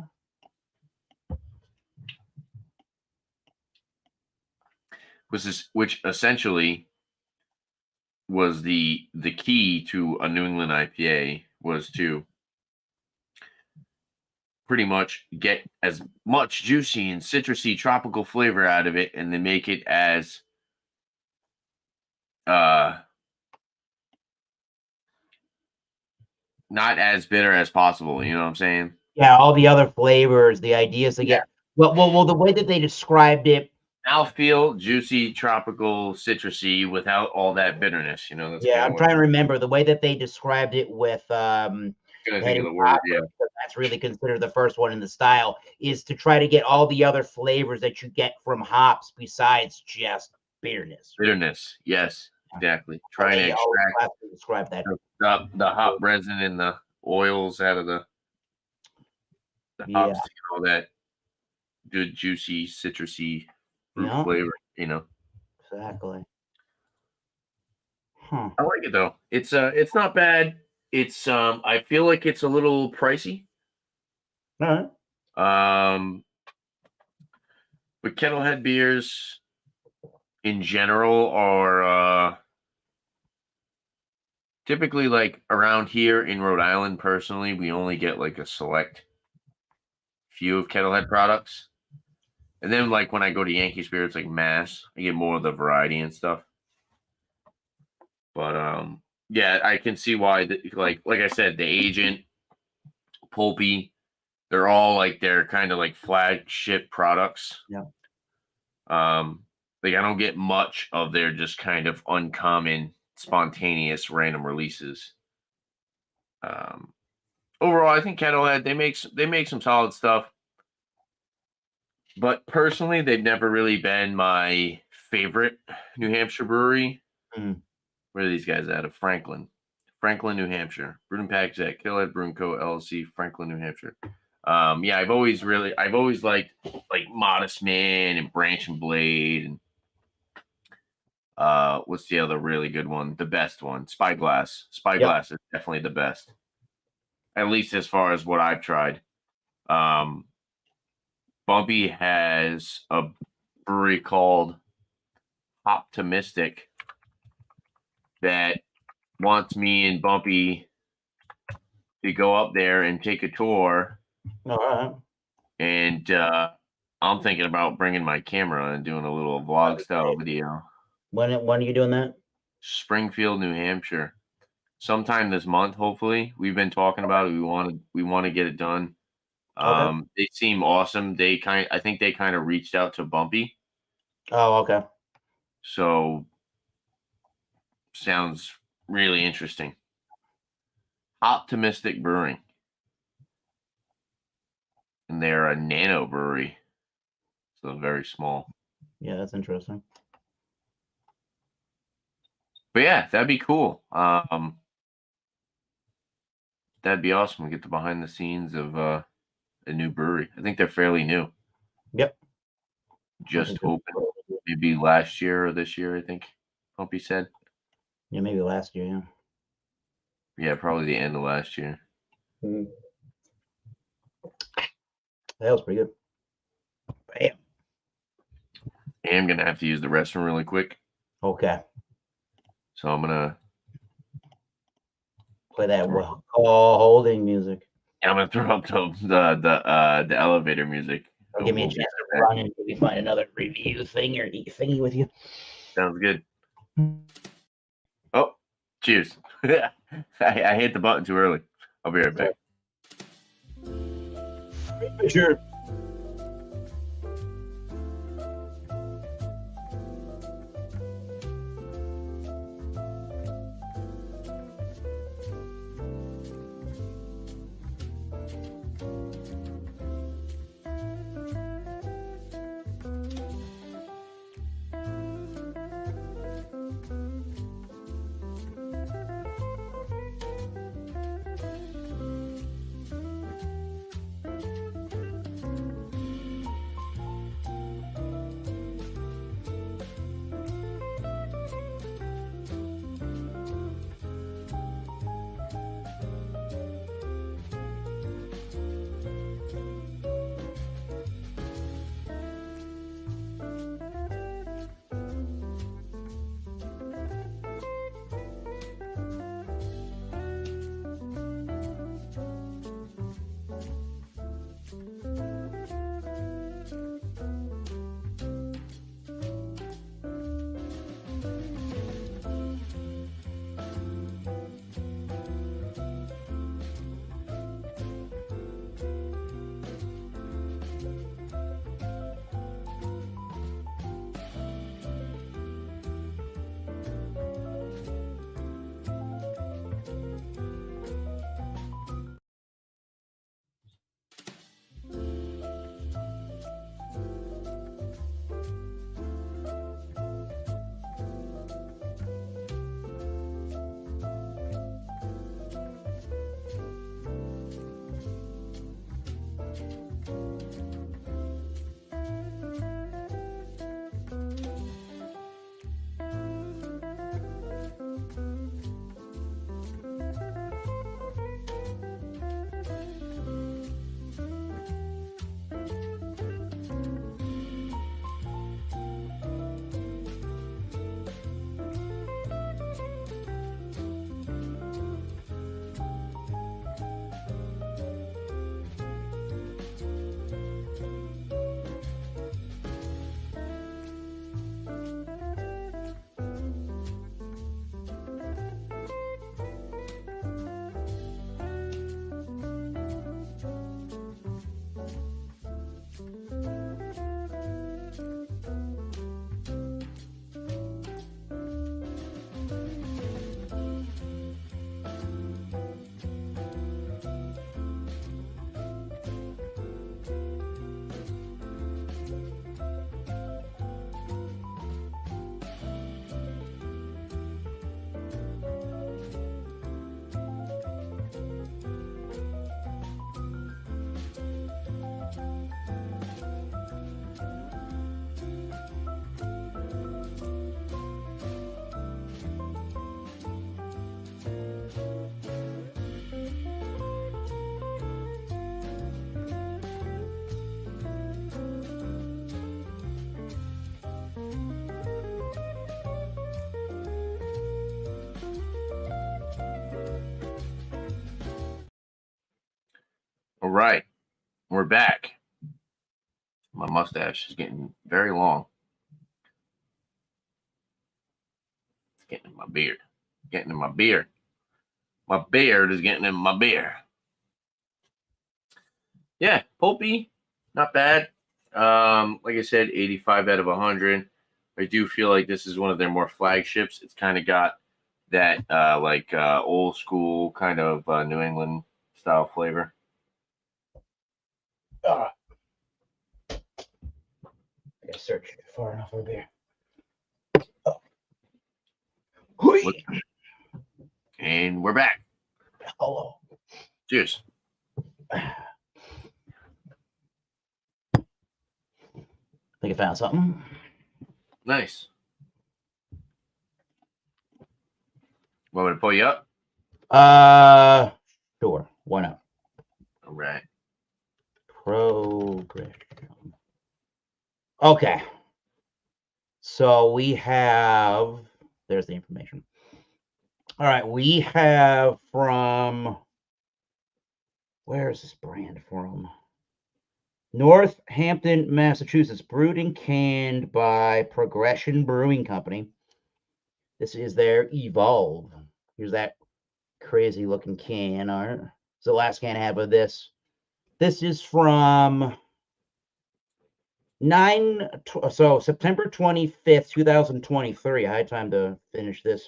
Which essentially was the key to a New England IPA was to pretty much get as much juicy and citrusy tropical flavor out of it and then make it as uh not as bitter as possible. You know what I'm saying? Yeah, all the other flavors. The idea is to get well. The way that they described it. Mouthfeel, juicy, tropical, citrusy, without all that bitterness. You know, that's Yeah, kind of I'm what trying to remember the way that they described it with I'm gonna think of heading the word. Yeah, that's really considered the first one in the style, is to try to get all the other flavors that you get from hops besides just bitterness. bitterness. Yes, exactly. Trying to They always extract classically describe that. the hop resin and the oils out of the Yeah, hops to get all that good, juicy, citrusy fruit yeah, flavor. You know, exactly. Huh. I like it though. It's not bad. It's I feel like it's a little pricey. All right. Um, but Kettlehead beers in general are typically like around here in Rhode Island. Personally, we only get like a select few of Kettlehead products. And then like when I go to Yankee Spirits like Mass, I get more of the variety and stuff. But yeah, I can see why like I said, the agent, Pulpy, they're all like they're kind of like flagship products. Yeah. Like I don't get much of their just kind of uncommon, spontaneous random releases. Um Overall, I think Kettlehead they make some solid stuff. But personally, they've never really been my favorite New Hampshire brewery. Mm. Where are these guys out of? Franklin, New Hampshire. Brewed and packaged at Kettlehead Brewing Co. LLC, Franklin, New Hampshire. Yeah, I've always liked like Modest Man and Branch and Blade and what's the other really good one? The best one, Spyglass. Spyglass is definitely the best, at least as far as what I've tried. Um, Bumpy has a brewery called Optimistic that wants me and Bumpy to go up there and take a tour. All right. And I'm thinking about bringing my camera and doing a little vlog style video. When are you doing that? Springfield, New Hampshire, sometime this month. Hopefully, we've been talking about it. We want to get it done. Okay. They seem awesome. I think they kind of reached out to Bumpy. Oh, okay. So sounds really interesting. Optimistic Brewing. And they're a nano brewery. So very small. Yeah, that's interesting. But yeah, that'd be cool. That'd be awesome to get the behind the scenes of a new brewery. I think they're fairly new. Yep. Just opened maybe last year or this year, I think. Pumpy said. Yeah, maybe last year, yeah. Yeah, probably the end of last year. Mm. That was pretty good. Bam. I'm gonna have to use the restroom really quick. Okay. So I'm gonna Play that holding music. I'm gonna throw up the elevator music. Or give me a chance to run and maybe find another review thing or thingy with you. Sounds good. Oh, cheers. I hit the button too early. I'll be right back. Sure. All right, we're back. My mustache is getting very long. It's getting in my beard. Getting in my beard. My beard is getting in my beard. Yeah, Pulpy, not bad. Like I said, 85 out of 100. I do feel like this is one of their more flagships. It's kind of got that old school kind of New England style flavor. I gotta search far enough over here. Oh. And we're back. Hello. Cheers. I think I found something. Nice. Want me to pull you up? Sure. Why not? All right. Progression. Okay. So we have, there's the information. All right. We have from, where is this brand from? Northampton, Massachusetts, brewed and canned by Progression Brewing Company. This is their Evolve. Here's that crazy looking can art. It's the last can I have of this. This is from September 25th, 2023. I had time to finish this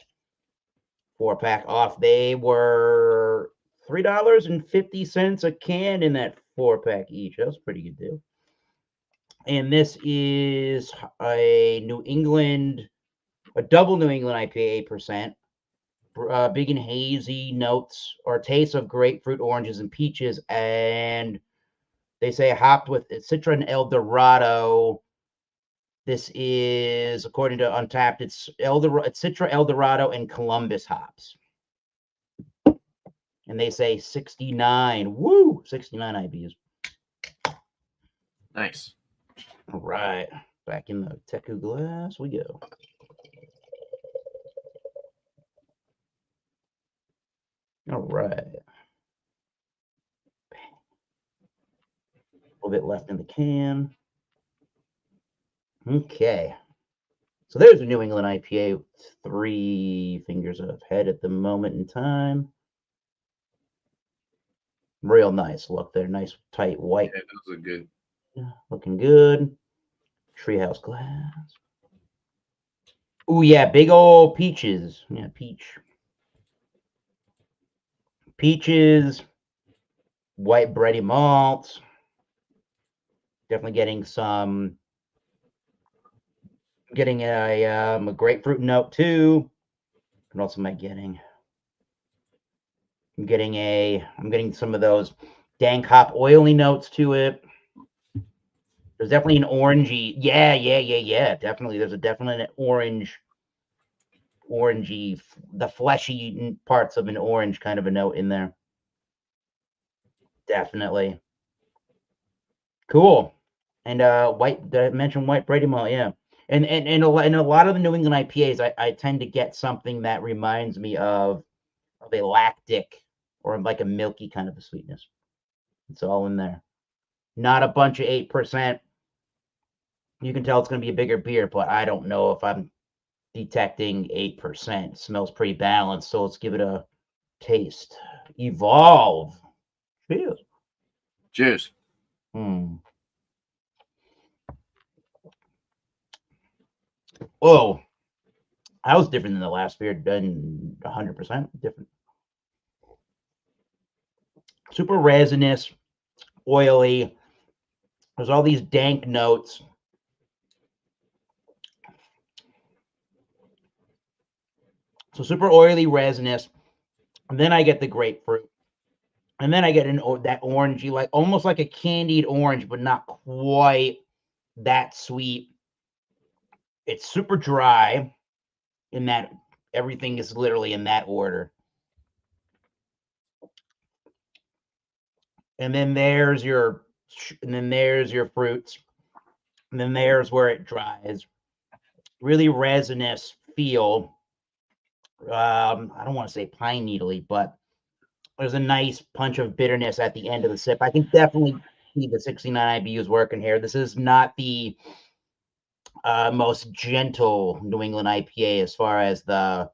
4-pack off. They were $3.50 a can in that 4-pack each. That was a pretty good deal. And this is a double New England IPA 8%. Big and hazy notes or tastes of grapefruit, oranges, and peaches. And they say hopped with Citra and El Dorado. This is, according to Untapped, it's Citra, El Dorado, and Columbus hops. And they say 69. Woo! 69 IBUs. Nice. All right. Back in the Teku glass we go. All right. A little bit left in the can. Okay. So there's a New England IPA with 3 fingers ahead at the moment in time. Real nice look there. Nice, tight, white. Yeah, those are good. Looking good. Treehouse glass. Oh, yeah. Big old peaches. Yeah, peach. Peaches. White bready malts. Definitely getting some. Getting a grapefruit note too. What else am I getting? I'm getting some of those dank hop oily notes to it. There's definitely an orangey. Yeah. Definitely. There's definitely an orangey, the fleshy parts of an orange kind of a note in there. Definitely. Cool. And white, did I mention white bready malt? Yeah. And a lot of the New England IPAs, I tend to get something that reminds me of a lactic or like a milky kind of a sweetness. It's all in there. Not a bunch of 8%. You can tell it's going to be a bigger beer, but I don't know if I'm detecting 8%. It smells pretty balanced, so let's give it a taste. Evolve. Cheers. Cheers. Whoa. That was different than the last beer. Done 100% different. Super resinous, oily. There's all these dank notes. So super oily, resinous. And then I get the grapefruit. And then I get that orangey, like almost like a candied orange, but not quite that sweet. It's super dry in that everything is literally in that order. And then there's your fruits. And then there's where it dries. Really resinous feel. I don't want to say pine needly, but There's a nice punch of bitterness at the end of the sip. I can definitely see the 69 IBUs working here. This is not the most gentle New England IPA as far as the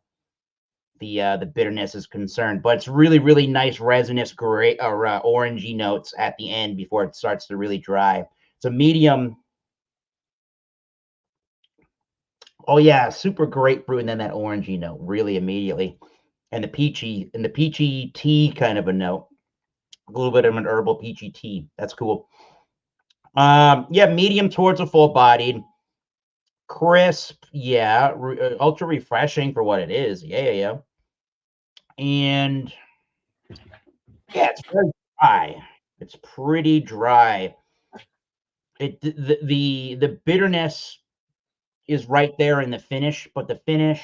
bitterness is concerned, but it's really nice resinous gray or orangey notes at the end before it starts to really dry. It's a medium. Oh yeah, super grapefruit, and then that orangey note really immediately, and the peachy tea kind of a note, a little bit of an herbal peachy tea. That's cool. Yeah, medium towards a full bodied, crisp. Yeah, ultra refreshing for what it is. Yeah. And yeah, it's very dry. It's pretty dry. The bitterness is right there in the finish, but the finish,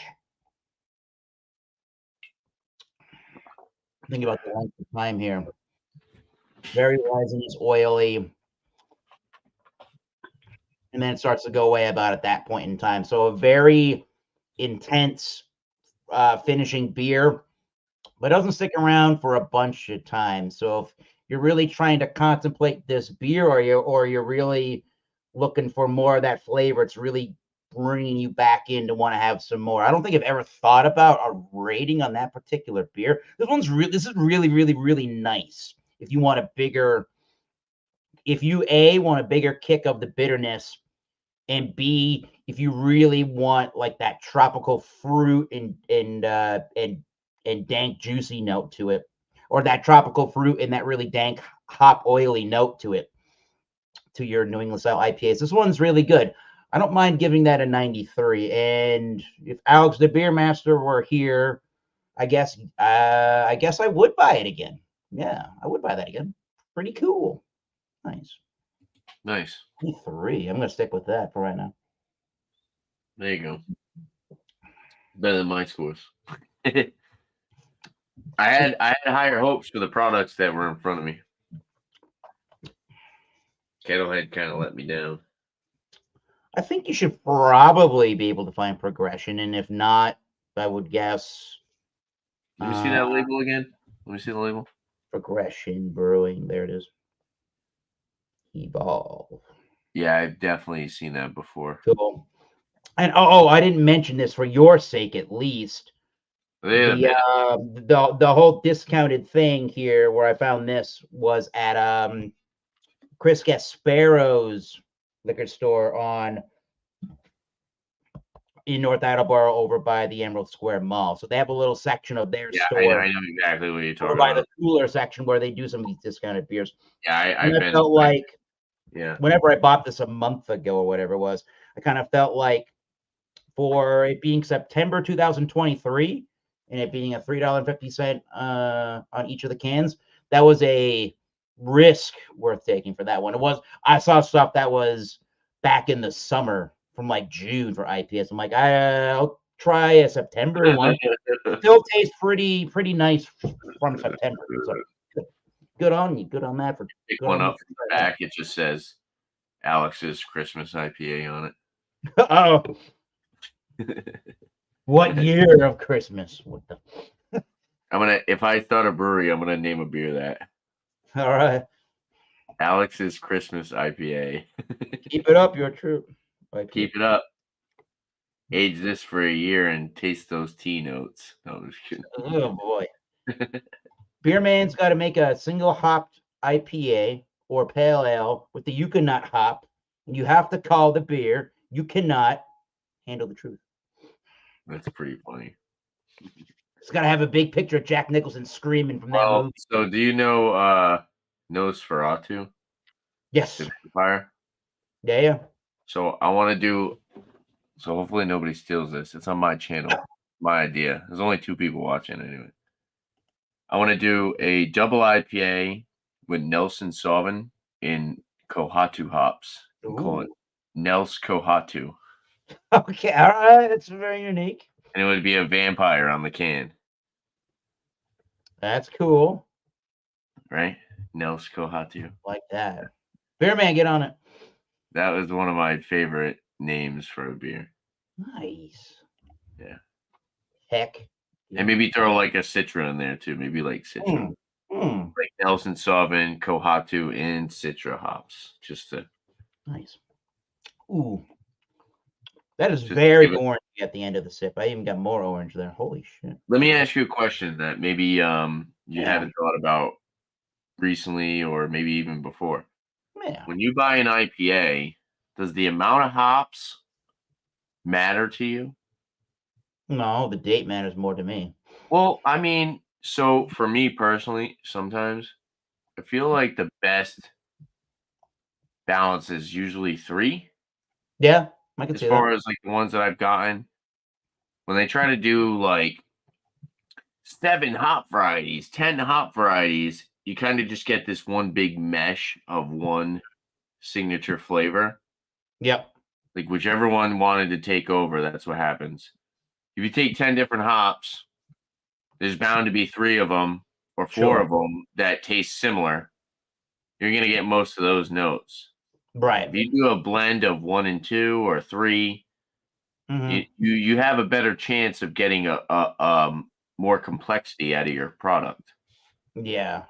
think about the length of time here. Very resinous, oily, and then it starts to go away about at that point in time. So a very intense finishing beer, but doesn't stick around for a bunch of time. So if you're really trying to contemplate this beer, or you're really looking for more of that flavor, it's really bringing you back in to want to have some more. I don't think I've ever thought about a rating on that particular beer. This is really nice. If you want a bigger, if you want a bigger kick of the bitterness, and B, if you really want like that tropical fruit and dank juicy note to it, or that tropical fruit and that really dank hop oily note to it, to your New England style IPAs. This one's really good. I don't mind giving that a 93. And if Alex the Beer Master were here, I guess I would buy it again. Yeah, I would buy that again. Pretty cool. Nice. Nice. 93. I'm gonna stick with that for right now. There you go. Better than my scores. I had higher hopes for the products that were in front of me. Kettlehead kind of let me down. I think you should probably be able to find progression, and if not, I would guess. Let me see that label again. Let me see the label. Progression Brewing. There it is. Evolve. Yeah, I've definitely seen that before. Cool. And I didn't mention this for your sake, at least. The whole discounted thing here, where I found this, was at Chris Gasparo's liquor store in North Attleboro, over by the Emerald Square Mall. So they have a little section of their store. I know exactly what you're talking over by about. the cooler section where they do some of these discounted beers. Yeah, I felt like, yeah, whenever I bought this a month ago or whatever it was, I kind of felt like, for it being September 2023 and it being a $3.50 on each of the cans, that was a risk worth taking for that one. I saw stuff that was back in the summer from like June for IPS. I'm like, I'll try a September one. Still tastes pretty nice from September. So good on you. Good on that. Pick one up from the back. It just says Alex's Christmas IPA on it. Oh. What year of Christmas? What the? If I start a brewery, I'm gonna name a beer that. All right. Alex's Christmas IPA. Keep it up, you're true. Keep it up. Age this for a year and taste those tea notes. No, I'm just kidding. Oh boy. Beer man's got to make a single hopped IPA or pale ale with the you cannot hop. And you have to call the beer you cannot handle the truth. That's pretty funny. It's got to have a big picture of Jack Nicholson screaming from that movie. So do you know Nosferatu? Yes. The vampire? Yeah. So I want to do. So hopefully nobody steals this. It's on my channel. My idea. There's only 2 people watching anyway. I want to do a double IPA with Nelson Sauvin in Kohatu hops. Call it Nels Kohatu. Okay, all right. That's very unique. And it would be a vampire on the can. That's cool. Right? Nels Kohatu. Like that. Beer man, get on it. That was one of my favorite names for a beer. Nice. Yeah. Heck. And maybe throw like a Citra in there too. Maybe like Citra. like Nelson Sauvin, Kohatu, and Citra hops. Just to Nice. Ooh, that is just very give it. orange at the end of the sip. I even got more orange there. Holy shit. Let me ask you a question that maybe you Yeah. haven't thought about recently, or maybe even before. Yeah. When you buy an IPA, does the amount of hops matter to you? No, the date matters more to me. Well, I mean, so for me personally, sometimes I feel like the best balance is usually 3. Yeah, I can As see that. far as like the ones that I've gotten, when they try to do like 7 hop varieties, 10 hop varieties, you kind of just get this one big mesh of one signature flavor. Yep. Like whichever one wanted to take over, that's what happens. If you take 10 different hops, there's bound to be 3 of them or 4 Sure. of them that taste similar. You're going to get most of those notes. Right. If you do a blend of 1 and 2 or 3, Mm-hmm. you have a better chance of getting a more complexity out of your product. Yeah.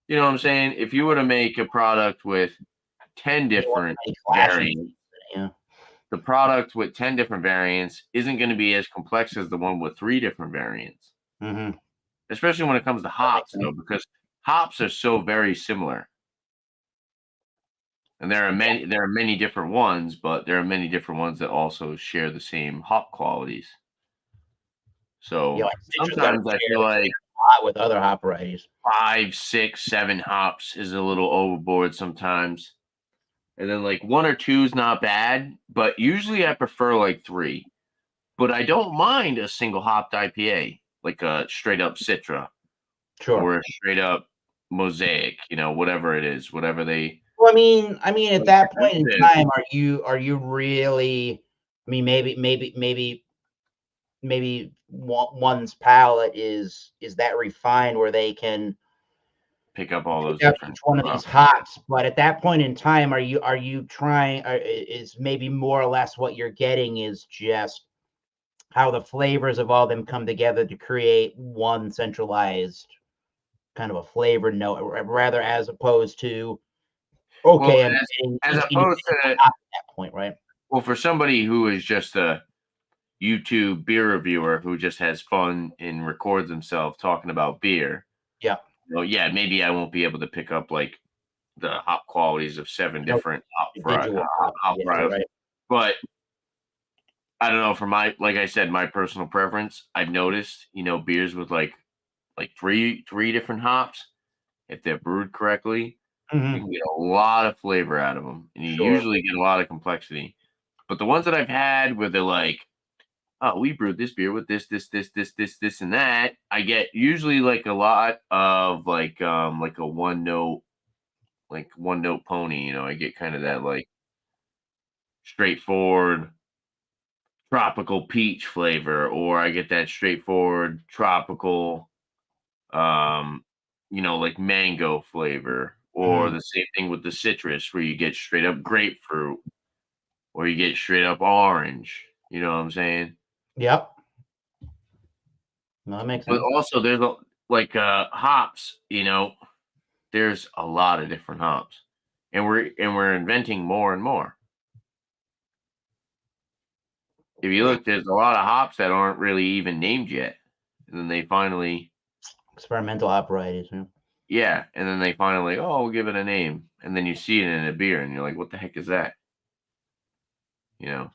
You know what I'm saying? If you were to make a product with 10 You want different any clashing? variants, Yeah. the product with 10 different variants isn't going to be as complex as the one with 3 different variants. Mm-hmm. Especially when it comes to That makes hops, sense. though, because hops are so very similar. And there are many different ones, but there are many different ones that also share the same hop qualities. Yeah, So like citrus got to sometimes I share feel like a lot with other hop varieties. 5, 6, 7 hops is a little overboard sometimes. And then like 1 or 2 is not bad, but usually I prefer like 3. But I don't mind a single hopped IPA, like a straight up Citra Sure. or a straight up Mosaic, whatever it is, whatever they Well, I mean, at like that point in produce it. time, are you really? I mean, maybe one's palate is that refined where they can Pick up all pick those out each different one of these hops. hops. But at that point in time, are you trying? Is maybe more or less what you're getting is just how the flavors of all them come together to create one centralized kind of a flavor note, rather as opposed to Well, okay, I'm as getting as each opposed individual to hop at that point, right? for somebody who is just a YouTube beer reviewer who just has fun and records himself talking about beer, Yeah, yeah, maybe I won't be able to pick up like the hop qualities of 7 no different individual hop. hop Yeah, varietals. right. But I don't know, for like I said, my personal preference, I've noticed, beers with like three different hops, if they're brewed correctly, you Hmm. can get a lot of flavor out of them, and you Sure. usually get a lot of complexity. But the ones that I've had where they're like, "Oh, we brewed this beer with this, and that," I get usually like a lot of like a one note pony. I get kind of that like straightforward tropical peach flavor, or I get that straightforward tropical, um, like mango flavor, or Hmm. the same thing with the citrus where you get straight up grapefruit or you get straight up orange. You know what I'm saying? Yep. No, that makes But sense. also there's like hops, there's a lot of different hops. And we're inventing more and more. If you look, there's a lot of hops that aren't really even named yet. And then they finally Experimental hop varieties. Yeah. Yeah, and then they finally, "Oh, we'll give it a name." And then you see it in a beer and you're like, "What the heck is that?" You know?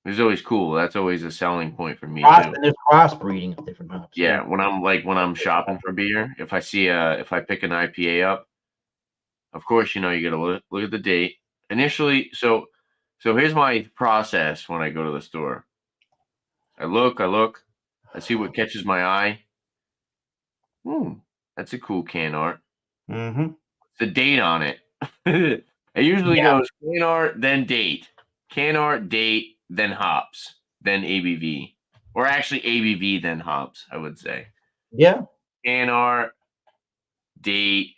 It's always cool. That's always a selling point for me too. And there's crossbreeding of different hops too. Yeah, when I'm shopping for beer, if I pick an IPA up, of course, you got to look at the date. Initially, so here's my process when I go to the store. I look, I see what catches my eye. Hmm, that's a cool can art. Hmm. The date on it. It usually Yeah. goes can art, then date. Can art, date, then hops, then ABV. Or actually ABV, then hops, I would say. Yeah. Can art, date,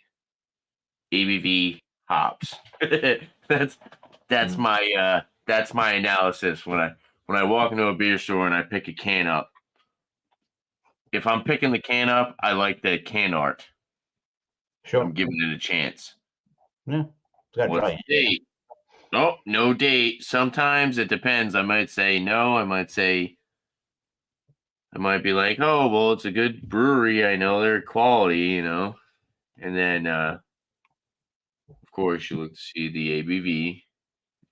ABV, hops. that's Mm. that's my analysis when I walk into a beer store and I pick a can up. If I'm picking the can up, I like the can art. Sure. I'm giving it a chance. Yeah. Gotta What's try the date? Oh, no date. Sometimes it depends. I might say no. I might be like, oh, well, it's a good brewery. I know their quality, And then, of course, you look to see the ABV.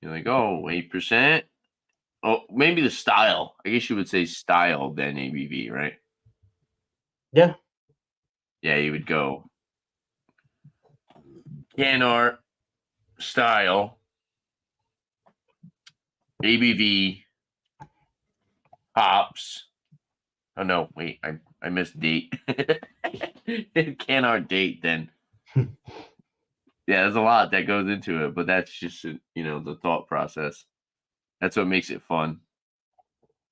You're like, oh, 8%. Oh, maybe the style. I guess you would say style then ABV, right? Yeah. Yeah, you would go can art, style, ABV, hops. Oh no, wait, I missed date. Can art date then. Yeah, there's a lot that goes into it, but that's just the thought process. That's what makes it fun.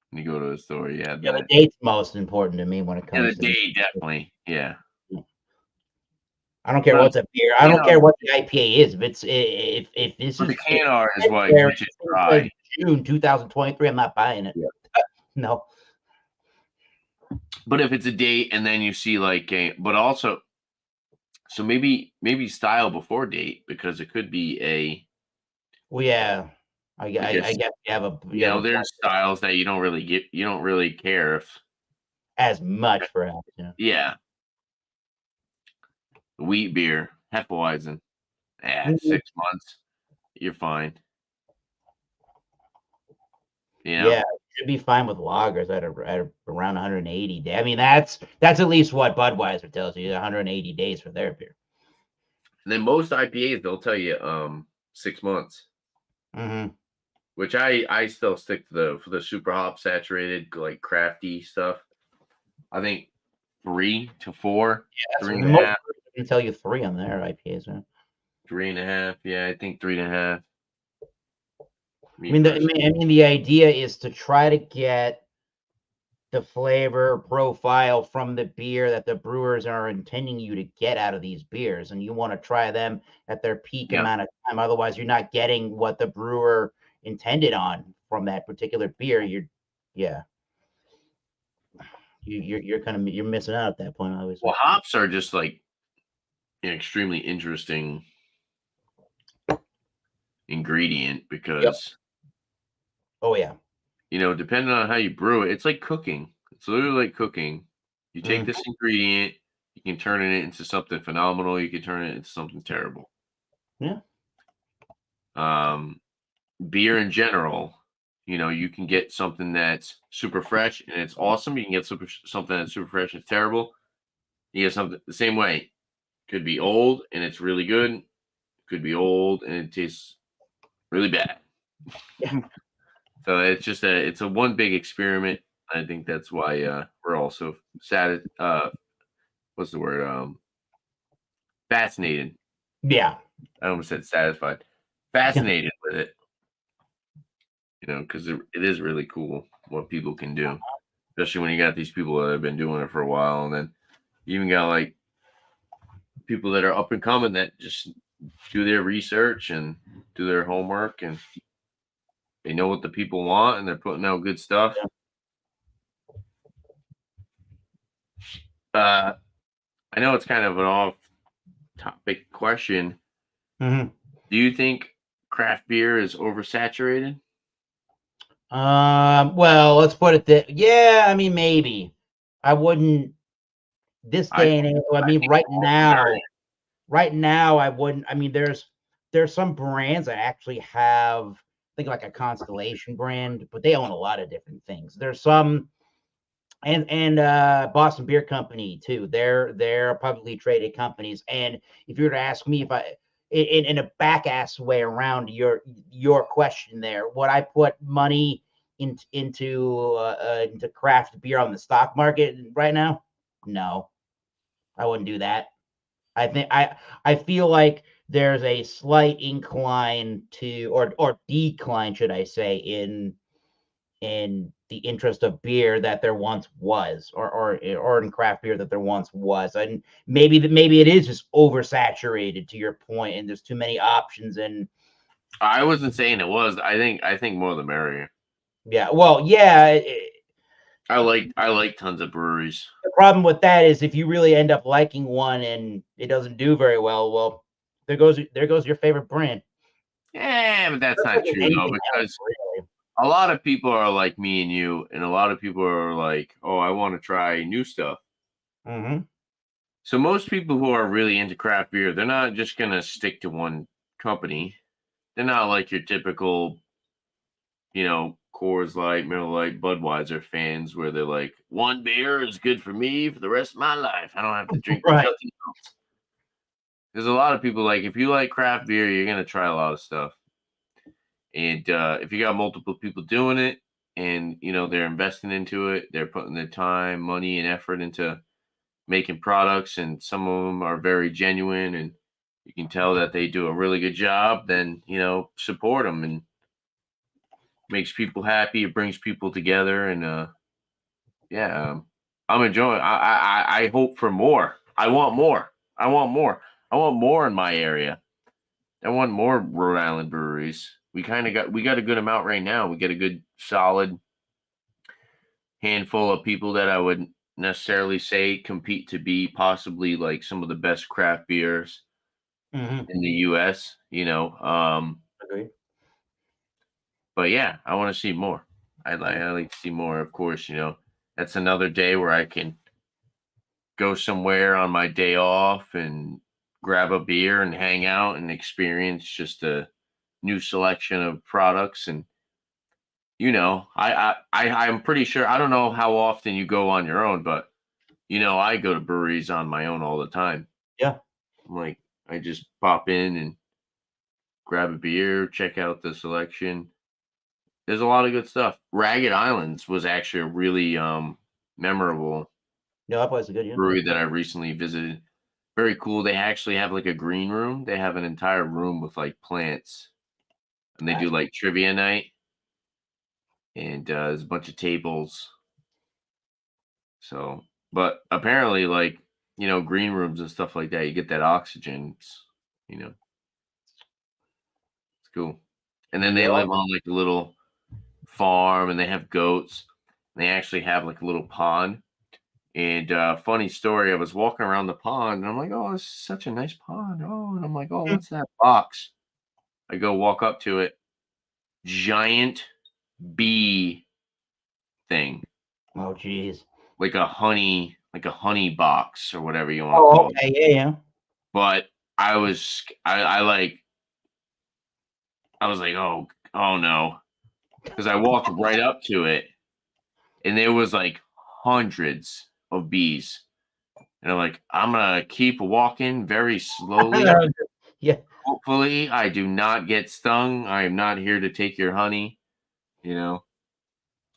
When you go to a store, you have Yeah, the that. date's most important to me when it Yeah, the comes to the date definitely. Yeah. I don't care But what's a beer. I don't care what the IPA is. If it's if this but the is can art is what February, makes it dry. June 2023, I'm not buying it. Yeah. No. But if it's a date and then you see but also, so maybe style before date because it could be Well, yeah. I guess guess you have a point there's styles that you don't really care if as much perhaps. Yeah. yeah, wheat beer, Hefeweizen, Mhm. 6 months, you're fine. Yeah, should be fine with lagers at around 180 days. I mean, that's at least what Budweiser tells you, 180 days for their beer. And then most IPAs they'll tell you 6 months, Mm-hmm. which I still stick to for the super hop saturated like crafty stuff. I think 3 to 4, That's three and a most half, can tell you 3 on their IPAs. Right? 3.5. Yeah, I think 3.5. I Me mean, personally. the idea is to try to get the flavor profile from the beer that the brewers are intending you to get out of these beers, and you want to try them at their peak Yeah. amount of time. Otherwise, you're not getting what the brewer intended on from that particular beer. Yeah, you're kind of you're missing out at that point, obviously. Well, hops are just like an extremely interesting ingredient Yep. because Oh yeah. depending on how you brew it, it's like cooking. It's literally like cooking. You take Mm. this ingredient, you can turn it into something phenomenal. You can turn it into something terrible. Yeah. Beer in general, you can get something that's super fresh and it's awesome. You can get something that's super fresh and it's terrible. You get something the same way. Could be old and it's really good. Could be old and it tastes really bad. Yeah. So it's a one big experiment. I think that's why we're also sad. What's the word? Fascinated. Yeah. I almost said satisfied. Fascinated with it. Because it is really cool what people can do, especially when you got these people that have been doing it for a while, and then you even got like people that are up and coming that just do their research and do their homework, and they know what the people want, and they're putting out good stuff. I know it's kind of an off-topic question. Mhm. Do you think craft beer is oversaturated? Well, let's put it that. Yeah, I mean, maybe. I wouldn't this I day and age. I I mean, think right now, I wouldn't. I mean, there's some brands that actually have, think like a Constellation brand, but they own a lot of different things. There's some, and Boston Beer Company too. They're publicly traded companies. And if you were to ask me if in a back ass way around your question there, would I put money into craft beer on the stock market right now? No, I wouldn't do that. I feel like there's a slight incline to or decline, should I say, in the interest of beer that there once was, or in craft beer that there once was, and maybe it is just oversaturated to your point, and there's too many options. And I wasn't saying it was. I think more the merrier. yeah, well, yeah, I like tons of breweries. The problem with that is if you really end up liking one and it doesn't do very well, there goes your favorite brand. Yeah, but that's Just not like with true though, anything else, because really. a lot of people are like me and you, and a lot of people are like, "Oh, I want to try new stuff." Mm-hmm. So most people who are really into craft beer, they're not just gonna stick to one company. They're not like your typical, Coors Light, Miller Lite, Budweiser fans, where they're like, "One beer is good for me for the rest of my life. I don't have to drink Right. nothing else." There's a lot of people like if you like craft beer, you're gonna try a lot of stuff. And if you got multiple people doing it and they're investing into it, they're putting their time, money, and effort into making products, and some of them are very genuine and you can tell that they do a really good job, then support them and makes people happy. It brings people together, and yeah, I'm enjoying. I hope for more. I want more. I want more. I want more in my area. I want more Rhode Island breweries. We got a good amount right now. We get a good solid handful of people that I would necessarily say compete to be possibly like some of the best craft beers Mm-hmm. in the US, Agree. but yeah, I want to see more. I like to see more, of course, that's another day where I can go somewhere on my day off and grab a beer and hang out and experience just a new selection of products. And I'm pretty sure, I don't know how often you go on your own, but I go to breweries on my own all the time. Yeah. I'm like, I just pop in and grab a beer, check out the selection. There's a lot of good stuff. Ragged Islands was actually a really memorable No, that place is good. Yeah. brewery that I recently visited. Very cool. They actually have like a green room. They have an entire room with like plants, and they do Nice. like trivia night, and there's a bunch of tables. So, but apparently, like green rooms and stuff like that, you get that oxygen. It's cool. And then they Yep. live on like a little farm, and they have goats. And they actually have like a little pond. And funny story, I was walking around the pond, and I'm like, "Oh, this is such a nice pond." Oh, and I'm like, "Oh, what's that box?" I go walk up to it, giant bee thing, Oh, geez. like a honey box or whatever you want to Oh, call it. okay. Yeah, yeah. But I was like, oh no, because I walked right up to it, and there was like hundreds of bees, and I'm like, I'm gonna keep walking very slowly. Yeah. Hopefully, I do not get stung. I am not here to take your honey, you know.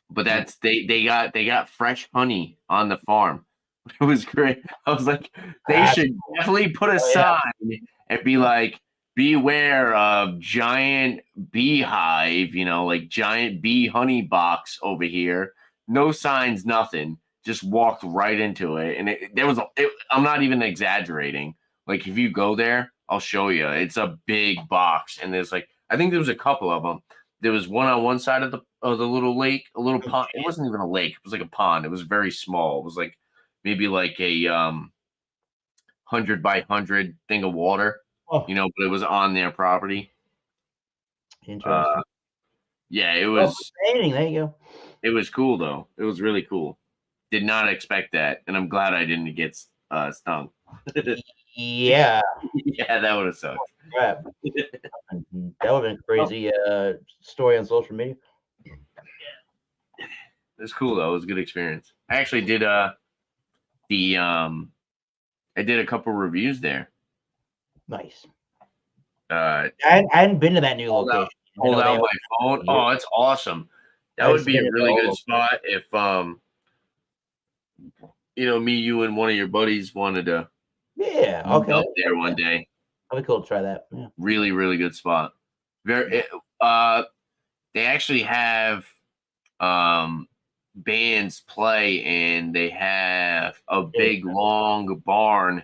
But that's they got fresh honey on the farm. It was great. I was like, they That's should definitely put a oh, yeah. sign and be like, beware of giant beehive, like giant bee honey box over here. No signs, nothing. Just walked right into it. And I'm not even exaggerating. Like, if you go there, I'll show you. It's a big box. And there's like, I think there was a couple of them. There was one on one side of the little lake, a little Oh, pond. It wasn't even a lake. It was like a pond. It was very small. It was like maybe like a 100 by 100 thing of water, oh, but it was on their property. interesting. Uh, yeah, Oh, fascinating. There you go. it was cool though. It was really cool. Did not expect that, and I'm glad I didn't get stung. Yeah. Yeah, that would have sucked. Crap. That would have been a Oh, crazy story on social media. it was cool though. It was a good experience. I actually did the I did a couple reviews there. Nice. Uh, I hadn't been to that new hold out, location. I hold know they out open my phone. here. Oh, it's awesome. I That haven't would be seen a it really good all. spot if me, you, and one of your buddies wanted to Yeah. meet Okay. up there one Yeah. day. That'd be cool to try that. Yeah. Really, really good spot. Very. They actually have um bands play, and they have a Yeah. big long barn,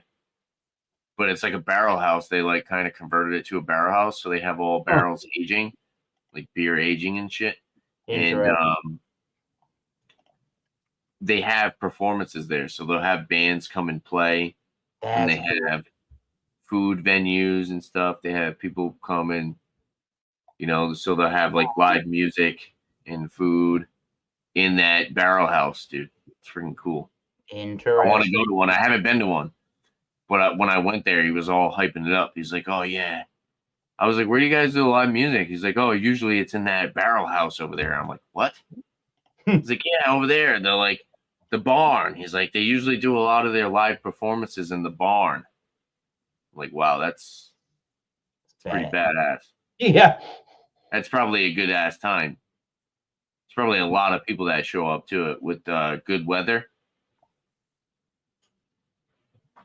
but it's like a barrel house. They like kind of converted it to a barrel house, so they have all Huh. barrels aging, like beer aging and shit. And Interesting. they have performances there, so they'll have bands come and play, and That's they cool. have food venues and stuff. They have people come and so they'll have like live music and food in that barrel house, dude. It's freaking cool. I want to go Interesting. to one. I haven't been to one, but when I went there, he was all hyping it up. He's like, "Oh yeah." I was like, "Where do you guys do live music?" He's like, "Oh, usually it's in that barrel house over there." I'm like, "What?" He's like, "Yeah, over there." And they're like, "The barn." He's like, "They usually do a lot of their live performances in the barn." I'm like, wow, that's pretty Bad. badass. Yeah. That's probably a good ass time. It's probably a lot of people that show up to it with good weather.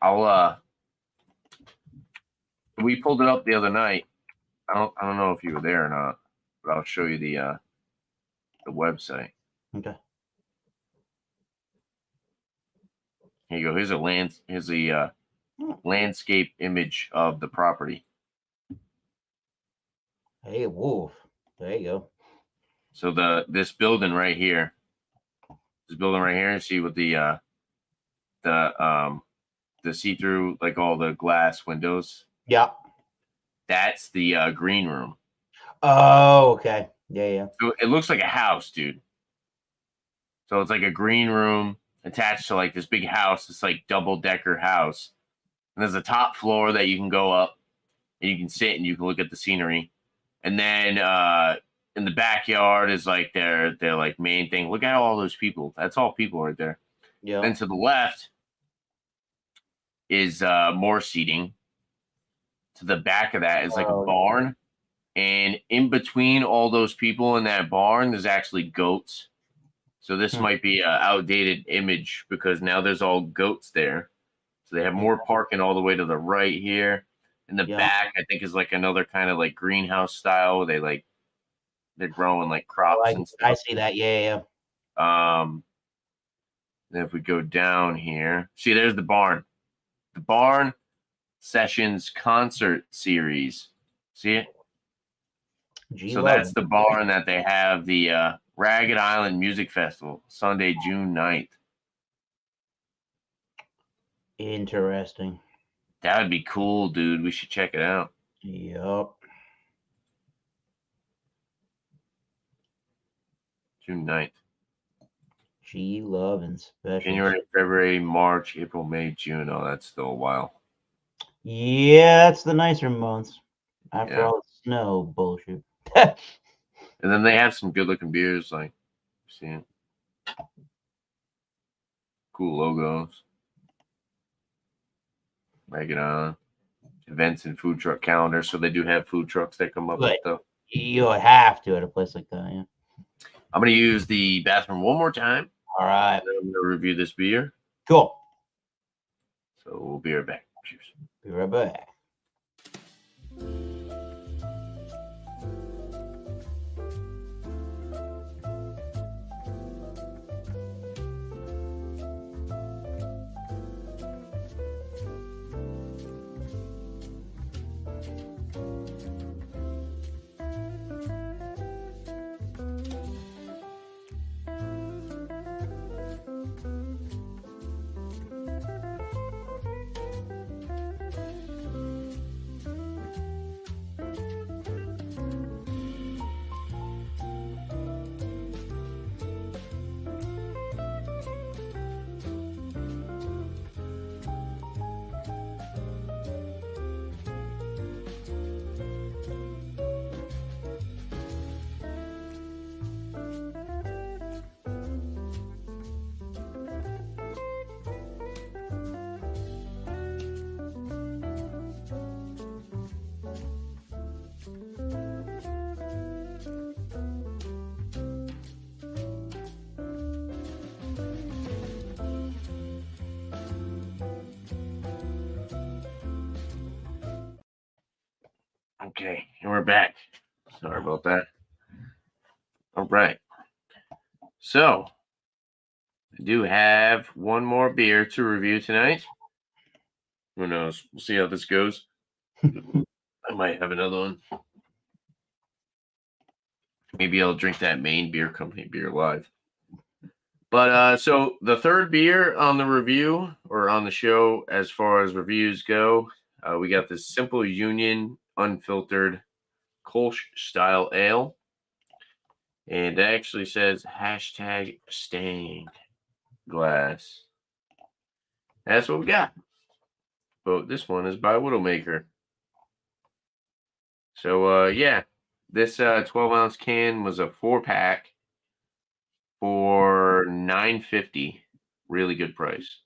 I'll we pulled it up the other night. I don't know if you were there or not, but I'll show you the website. Okay. Here you go. Here's a landscape image of the property. Hey, Wolf. There you go. So this building right here, see with the see-through, like all the glass windows. Yeah. That's the green room. Oh, okay. Yeah. So it looks like a house, dude. So it's like a green room attached to like this big house, this like double-decker house. And there's a top floor that you can go up and you can sit and you can look at the scenery. And then in the backyard is like their like main thing. Look at all those people. That's all people right there. Yeah. Then to the left is more seating. To the back of that is like a barn. And in between all those people in that barn, there's actually goats. So this might be an outdated image because now there's all goats there. So they have more parking all the way to the right here. In the back, I think is like another kind of like greenhouse style where they're growing like crops and stuff. I see that. Yeah. Then if we go down here, see there's the barn. The barn sessions concert series. See it? So that's the barn that they have the Ragged Island Music Festival, Sunday, June 9th. Interesting. That would be cool, dude. We should check it out. Yep. June 9th. G-Love and Special. January, February, March, April, May, June. Oh, that's still a while. Yeah, it's the nicer months. After all the snow bullshit. And then they have some good looking beers, like see it. Cool logos. Ragged on events and food truck calendar. So they do have food trucks that come up with stuff. You have to at a place like that, yeah. I'm gonna use the bathroom one more time. All right. And then I'm gonna review this beer. Cool. So we'll be right back. Cheers. Be right back. Okay, and we're back. Sorry about that. All right. So I do have one more beer to review tonight. Who knows? We'll see how this goes. I might have another one. Maybe I'll drink that Maine Beer Company beer live. But so the third beer on the review or on the show, as far as reviews go, we got this Simple Union Unfiltered Kolsch style ale. And it actually says hashtag stained glass. That's what we got. But this one is by Widowmaker. So yeah, this 12-ounce can was a 4-pack for $9.50. Really good price.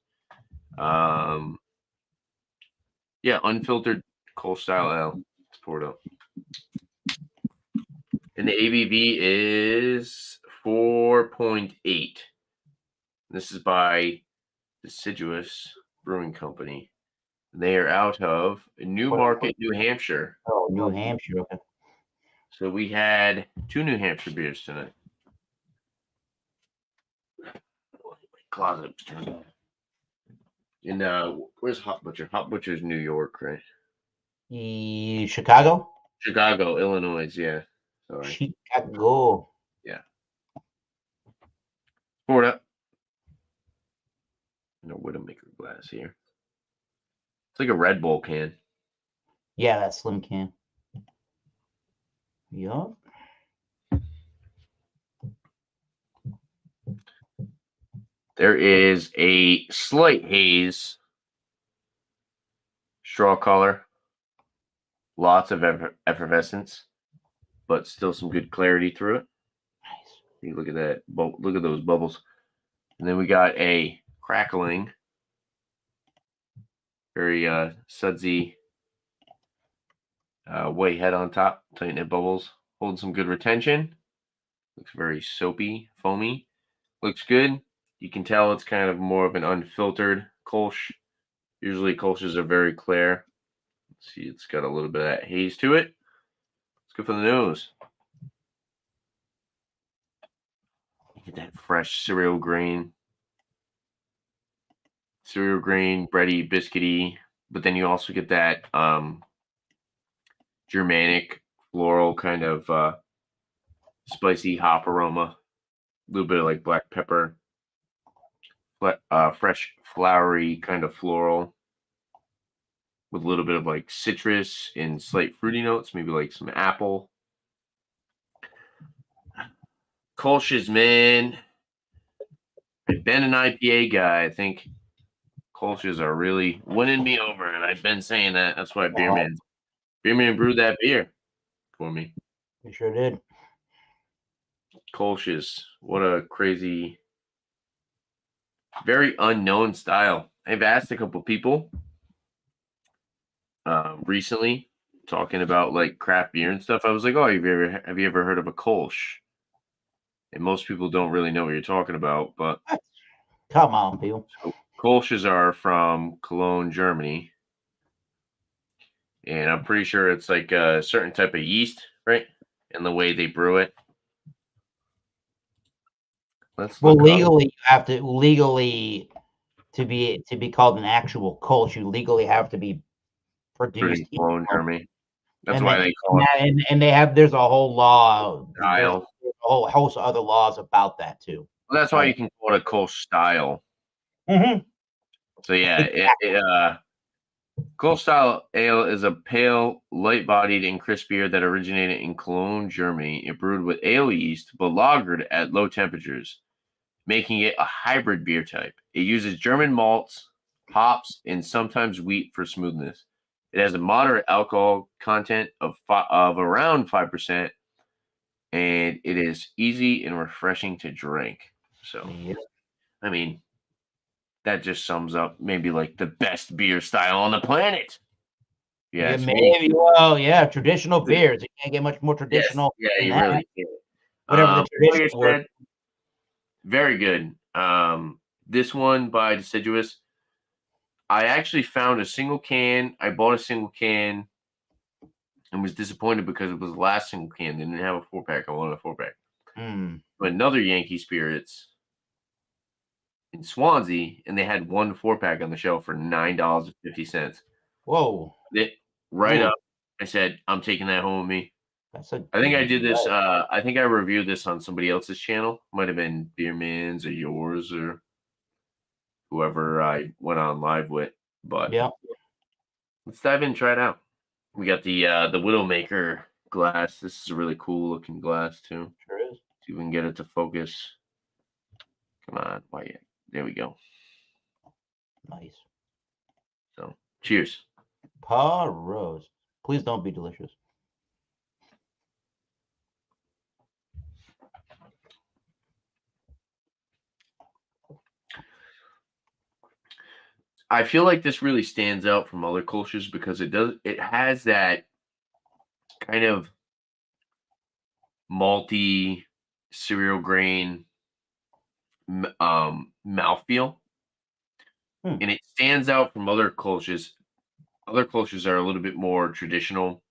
Yeah, unfiltered Kolsch style ale. Let's pour it up. And the ABV is 4.8. This is by Deciduous Brewing Company. They are out of Newmarket, New Hampshire. Oh, New Hampshire. Okay. So we had 2 New Hampshire beers tonight. Closet. And where's Hot Butcher? Hot Butcher's New York, right? Chicago? Chicago, Illinois, yeah. Sorry. Chicago. Yeah. Pour it up. No Widowmaker glass here. It's like a Red Bull can. Yeah, that slim can. Yup. There is a slight haze. Straw color. Lots of effervescence, but still some good clarity through it. Nice. You look at that. Look at those bubbles. And then we got a crackling, very sudsy white head on top, tight knit bubbles, holding some good retention. Looks very soapy, foamy. Looks good. You can tell it's kind of more of an unfiltered Kolsch. Usually Kolsch's are very clear. Let's see, it's got a little bit of that haze to it. It's good for the nose. Get that fresh cereal grain. Cereal grain, bready, biscuity. But then you also get that Germanic, floral kind of spicy hop aroma. A little bit of like black pepper. Fresh, flowery, kind of floral. With a little bit of like citrus and slight fruity notes, maybe like some apple. Kolsch's, man. I've been an IPA guy. I think Kolsch's are really winning me over, and I've been saying that. That's why Beerman brewed that beer for me. We sure did. Kolsch's, what a crazy, very unknown style. I've asked a couple people recently talking about like craft beer and stuff. I was like, "Oh, have you ever heard of a Kolsch?" And most people don't really know what you're talking about, but come on, people. So Kolsch's are from Cologne, Germany, and I'm pretty sure it's like a certain type of yeast, right? And the way they brew it. Well, legally, you have to to be called an actual Kolsch. You legally have to be produced in Cologne, Germany. That's and why they call it. And they have. There's a whole law. There's Style. a whole host of other laws about that too. Well, that's why you can call it a Kolsch style. Mm-hmm. So yeah, Kolsch style ale is a pale, light-bodied, and crisp beer that originated in Cologne, Germany. It brewed with ale yeast, but lagered at low temperatures, making it a hybrid beer type. It uses German malts, hops, and sometimes wheat for smoothness. It has a moderate alcohol content of around 5%, and it is easy and refreshing to drink. So, Yep. I mean, that just sums up maybe like the best beer style on the planet. Yeah, maybe. Well, yeah, traditional beers. You can't get much more Yes, traditional. yeah, than you that. really can't. Whatever the traditional like I word. said, very good. This one by Deciduous, I actually found a single can. I bought a single can and was disappointed because it was the last single can. They didn't have a 4-pack. I wanted a 4-pack. But another Yankee Spirits in Swansea, and they had one 4-pack on the shelf for $9.50. Whoa. Up. I said, I'm taking that home with me. I think I did this. I think I reviewed this on somebody else's channel. Might have been Beerman's or yours or whoever I went on live with. But Yeah. let's dive in and try it out. We got the Widowmaker glass. This is a really cool looking glass too. Sure is. See if we can get it to focus. Come on, why? There we go. Nice. So, cheers. Rose. Please don't be delicious. I feel like this really stands out from other Kolsch's because it has that kind of malty cereal grain mouthfeel. And it stands out from other Kolsch's. Other Kolsch's are a little bit more traditional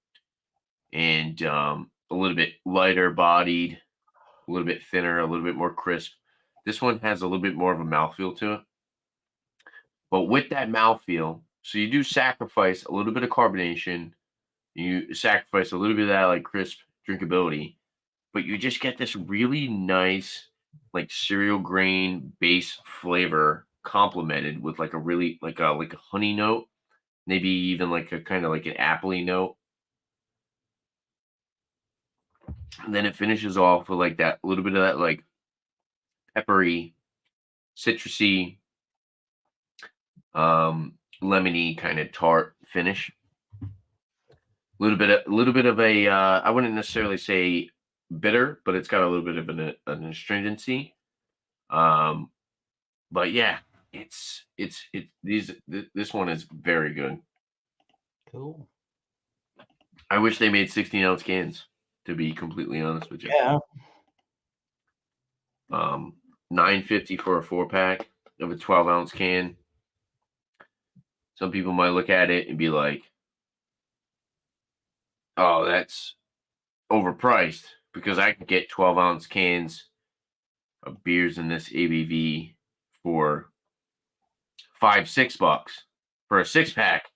and a little bit lighter bodied, a little bit thinner, a little bit more crisp. This one has a little bit more of a mouthfeel to it. But with that mouthfeel, so you do sacrifice a little bit of carbonation, you sacrifice a little bit of that like crisp drinkability, but you just get this really nice like cereal grain base flavor complemented with like a really like a honey note, maybe even like a kind of like an appley note. And then it finishes off with like that little bit of that like peppery, citrusy, lemony kind of tart finish. A little bit of a I wouldn't necessarily say bitter, but it's got a little bit of an astringency. But yeah, this one is very good. Cool. I wish they made 16-ounce cans, to be completely honest with you. Yeah. $9.50 for a 4-pack of a 12-ounce can. Some people might look at it and be like, oh, that's overpriced, because I could get 12-ounce cans of beers in this ABV for $5-6 for a 6-pack.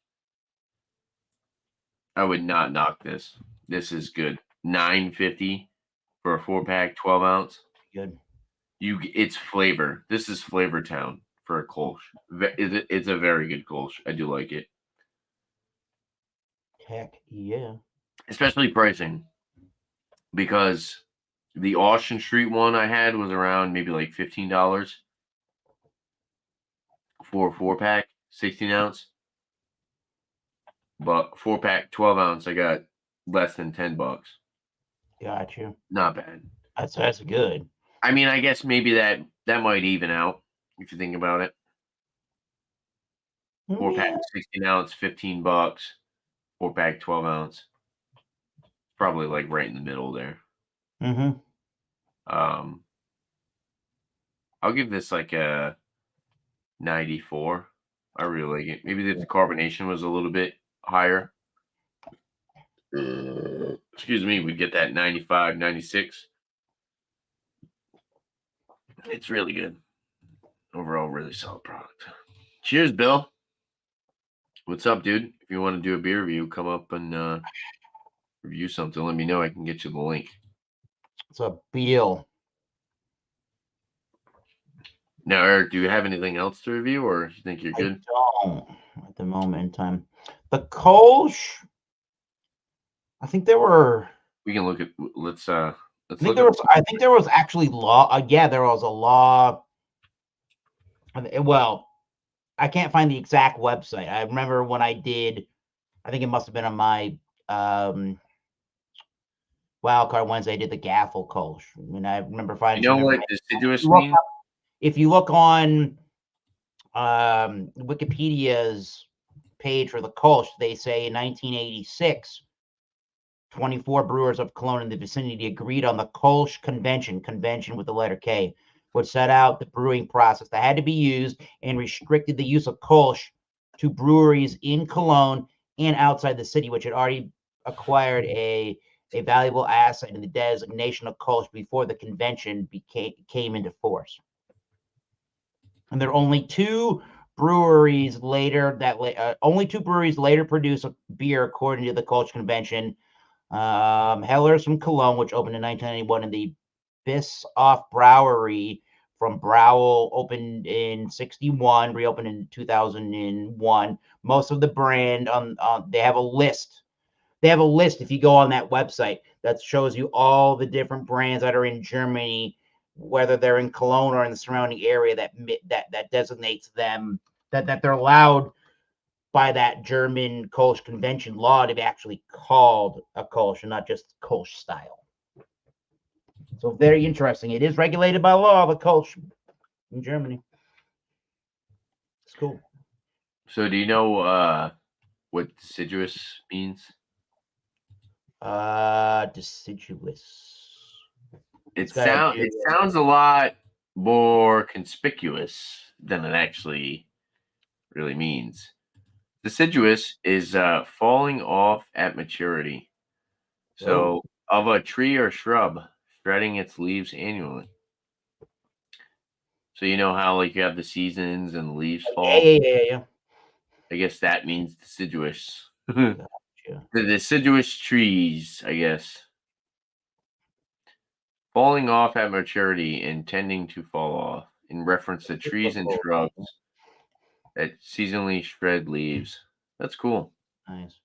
I would not knock this. This is good. $9.50 for a 4-pack, 12-ounce. Good. It's flavor. This is Flavor Town for a Kolsch. It's a very good Kolsch. I do like it. Heck yeah. Especially pricing, because the Austin Street one I had was around maybe like $15 for a 4-pack, 16-ounce. But 4-pack, 12-ounce, I got less than $10. Got you. Not bad. That's good. I mean, I guess maybe that might even out if you think about it. 4-pack, 16-ounce, $15. 4-pack, 12-ounce. Probably like right in the middle there. Mm-hmm. I'll give this like a 94. I really like it. Maybe if the carbonation was a little bit higher. Excuse me, we'd get that 95, 96. It's really good. Overall, really solid product. Cheers, Bill. What's up, dude? If you want to do a beer review, come up and review something. Let me know. I can get you the link. It's a Beal. Now, Eric, do you have anything else to review, or you think you're good? I don't at the moment in time. The Kolsch, I think there were. We can look at. Let's I think there was actually law. Yeah, there was a law. Well, I can't find the exact website. I remember when I did. I think it must have been on my Wildcard Wednesday. I did the Gaffel Kolsch, and I remember finding. You know what Deciduous means? If you look on Wikipedia's page for the Kolsch, they say in 1986, 24 brewers of Cologne in the vicinity agreed on the Kolsch convention with the letter K, which set out the brewing process that had to be used and restricted the use of Kolsch to breweries in Cologne and outside the city, which had already acquired a valuable asset in the designation of Kolsch before the convention came into force. And there are only two breweries later produced a beer according to the Kolsch convention. Hellers from Cologne, which opened in 1991, and the Bissoff Brewery from Browell opened in 61, reopened in 2001. Most of the brand they have a list. They have a list if you go on that website that shows you all the different brands that are in Germany, whether they're in Cologne or in the surrounding area that designates them that they're allowed by that German Kolsch convention law to be actually called a Kolsch and not just Kolsch style. So very interesting. It is regulated by law, the Kolsch in Germany. It's cool. So do you know what deciduous means? Deciduous. It sounds a lot more conspicuous than it actually really means. Deciduous is falling off at maturity. So of a tree or shrub shredding its leaves annually. So you know how like you have the seasons and the leaves fall? Yeah. I guess that means deciduous. Gotcha. The deciduous trees, I guess. Falling off at maturity and tending to fall off, in reference to trees and shrubs that seasonally shred leaves. That's cool. Nice.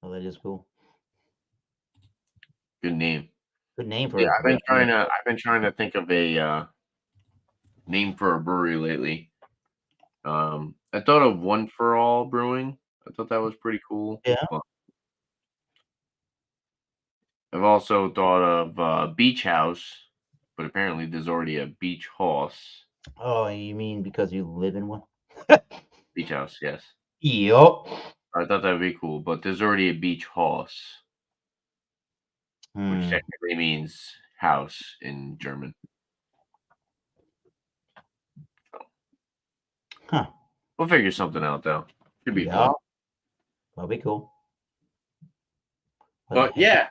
Well, that is cool. Good name. Good name for Yeah, a brand. I've been trying to think of a name for a brewery lately. I thought of One for All Brewing. I thought that was pretty cool. Yeah. But I've also thought of Beach House, but apparently there's already a Beach House. Oh, you mean because you live in one? Beach House, yes. Yup. I thought that would be cool, but there's already a Beach House, which technically means house in German. Huh. We'll figure something out though. Should be fun. That'll be cool. But yeah,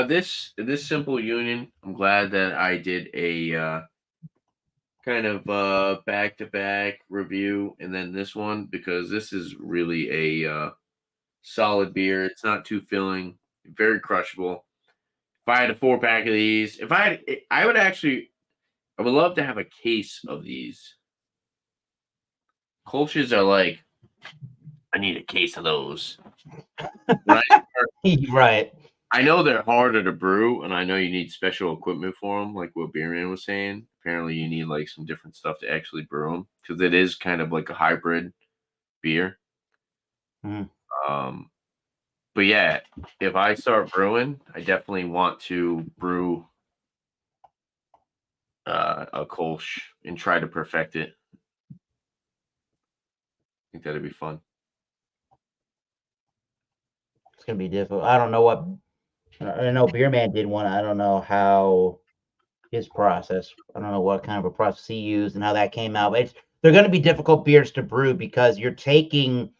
this simple union, I'm glad that I did a kind of back-to-back review and then this one, because this is really a solid beer. It's not too filling, very crushable. If I had a 4-pack of these, I would love to have a case of these. Kolsch's are like, I need a case of those. Right. I know they're harder to brew, and I know you need special equipment for them, like what Beerman was saying. Apparently, you need like some different stuff to actually brew them, because it is kind of like a hybrid beer. But yeah, if I start brewing, I definitely want to brew a Kolsch and try to perfect it. I think that'd be fun. It's gonna be difficult. I don't know what. I know Beerman did one. I don't know how his process. I don't know what kind of a process he used and how that came out. But they're going to be difficult beers to brew because you're taking